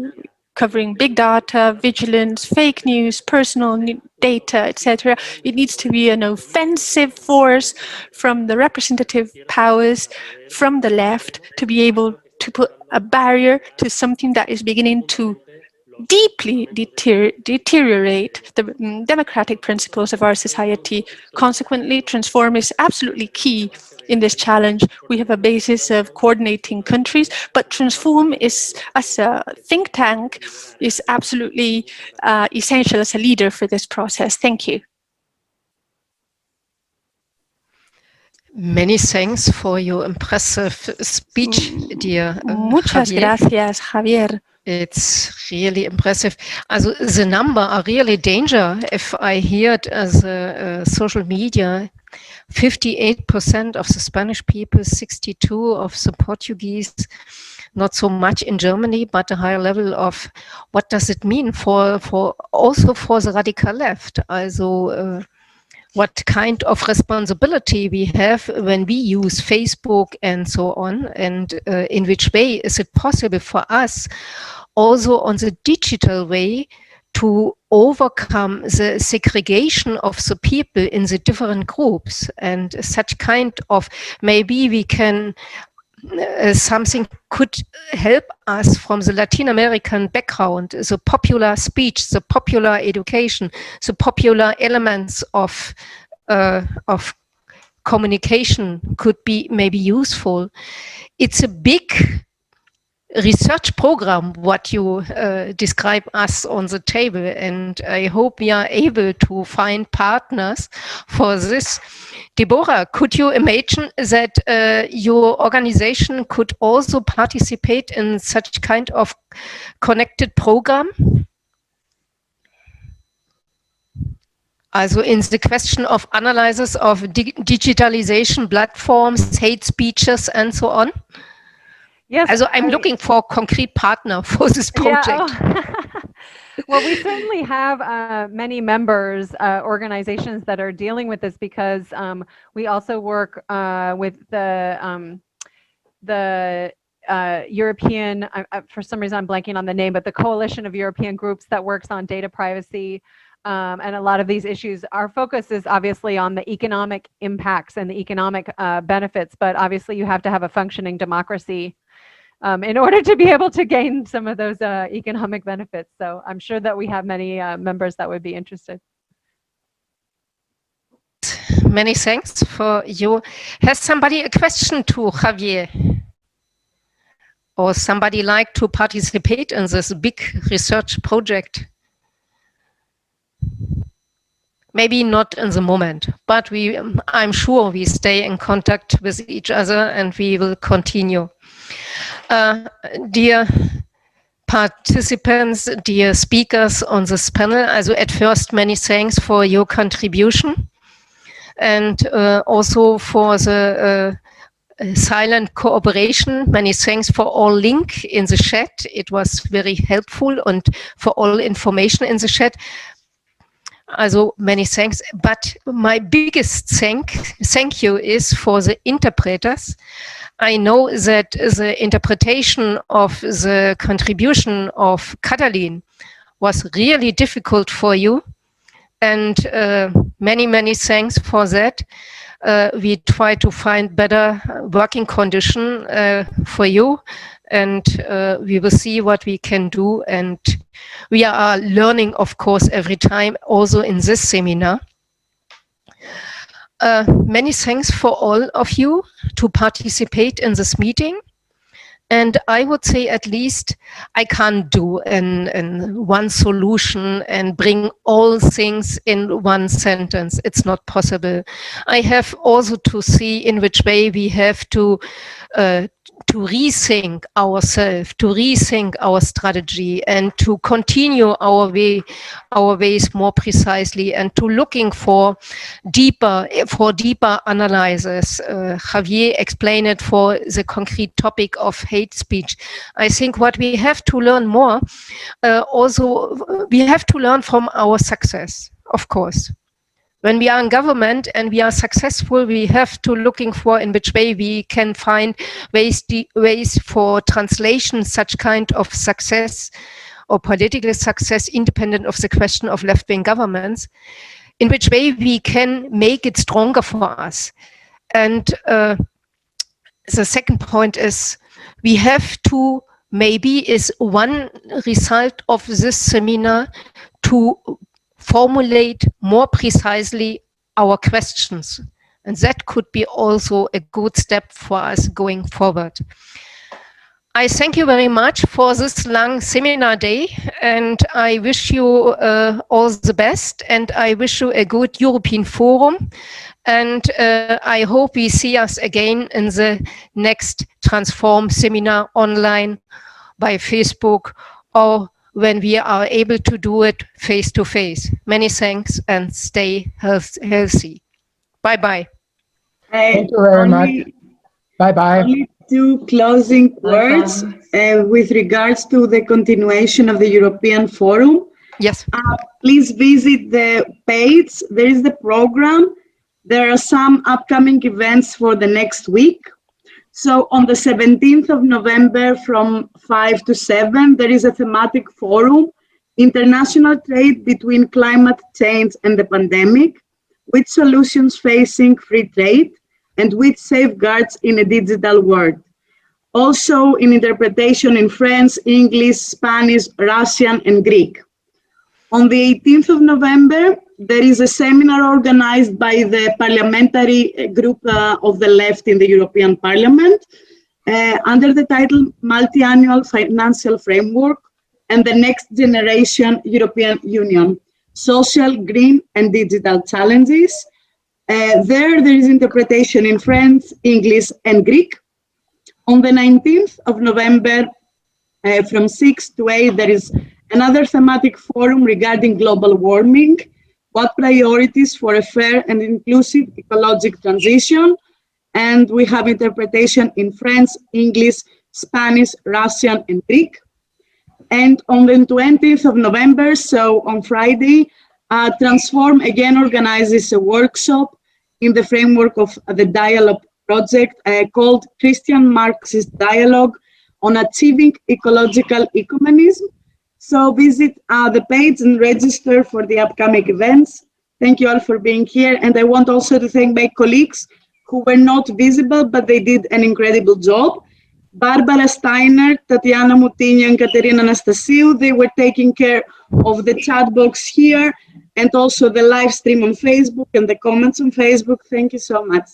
covering big data, vigilance, fake news, personal data, etc. It needs to be an offensive force from the representative powers, from the left, to be able to put a barrier to something that is beginning to deeply deteriorate the democratic principles of our society. Consequently, Transform is absolutely key in this challenge. We have a basis of coordinating countries, but Transform is, as a think tank, is absolutely essential as a leader for this process. Thank you. Many thanks for your impressive speech, dear Muchas Javier. gracias, Javier. It's really impressive. Also, the number are really danger. If I hear it as social media, 58% of the Spanish people, 62% of the Portuguese, not so much in Germany, but a higher level of what does it mean for also for the radical left? Also, what kind of responsibility we have when we use Facebook and so on, and in which way is it possible for us also on the digital way to overcome the segregation of the people in the different groups, and such kind of, maybe we can something could help us from the Latin American background, the popular speech, the popular education, the popular elements of communication could be maybe useful. It's a big research program what you describe us on the table, and I hope we are able to find partners for this. Deborah, could you imagine that your organization could also participate in such kind of connected program? Also in the question of analysis of digitalization platforms, hate speeches, and so on? Yes. Also I'm looking for a concrete partner for this project. Yeah, well, we certainly have many members, organizations that are dealing with this, because we also work with the European, for some reason I'm blanking on the name, but the Coalition of European Groups that works on data privacy. And a lot of these issues, our focus is obviously on the economic impacts and the economic benefits, but obviously you have to have a functioning democracy in order to be able to gain some of those economic benefits. So I'm sure that we have many members that would be interested. Many thanks for you. Has somebody a question to Javier? Or somebody like to participate in this big research project? Maybe not in the moment, but I'm sure we stay in contact with each other and we will continue. Dear participants, dear speakers on this panel, also at first many thanks for your contribution and also for the silent cooperation. Many thanks for all link in the chat. It was very helpful, and for all information in the chat. Also many thanks, but my biggest thank you is for the interpreters. I know that the interpretation of the contribution of Katalin was really difficult for you, and many thanks for that. We try to find better working condition for you, and we will see what we can do, and we are learning, of course, every time, also in this seminar. Many thanks for all of you to participate in this meeting. And I would say, at least, I can't do in one solution and bring all things in one sentence. It's not possible. I have also to see in which way we have to rethink ourselves, to rethink our strategy, and to continue our ways more precisely, and to looking for deeper analysis. Javier explained it for the concrete topic of hate speech. I think what we have to learn more, also we have to learn from our success, of course. When we are in government and we are successful, we have to looking for in which way we can find ways for translation such kind of success or political success, independent of the question of left-wing governments, in which way we can make it stronger for us. And the second point is, we have to, maybe is one result of this seminar, to formulate more precisely our questions. And that could be also a good step for us going forward. I thank you very much for this long seminar day, and I wish you all the best, and I wish you a good European Forum, and I hope we see us again in the next Transform seminar online by Facebook, or when we are able to do it face-to-face. Many thanks, and stay healthy. Bye-bye. Thank you very much. Bye-bye. Only two closing words with regards to the continuation of the European Forum. Yes. Please visit the page. There is the program. There are some upcoming events for the next week. So on the 17th of November from 5 to 7, there is a thematic forum, International Trade Between Climate Change and the Pandemic, with solutions facing free trade and with safeguards in a digital world. Also in interpretation in French, English, Spanish, Russian, and Greek. On the 18th of November, there is a seminar organized by the parliamentary group of the left in the European Parliament, under the title Multi-Annual Financial Framework and the Next Generation European Union, Social, Green and Digital Challenges. There is interpretation in French, English and Greek. On the 19th of November, from 6 to 8, there is another thematic forum regarding global warming, what priorities for a fair and inclusive ecological transition. And we have interpretation in French, English, Spanish, Russian, and Greek. And on the 20th of November, so on Friday, Transform again organizes a workshop in the framework of the dialogue project called Christian Marxist Dialogue on Achieving Ecological Ecumenism. So visit the page and register for the upcoming events. Thank you all for being here. And I want also to thank my colleagues who were not visible, but they did an incredible job. Barbara Steiner, Tatiana Moutinho, and Katerina Anastasiou, they were taking care of the chat box here and also the live stream on Facebook and the comments on Facebook. Thank you so much.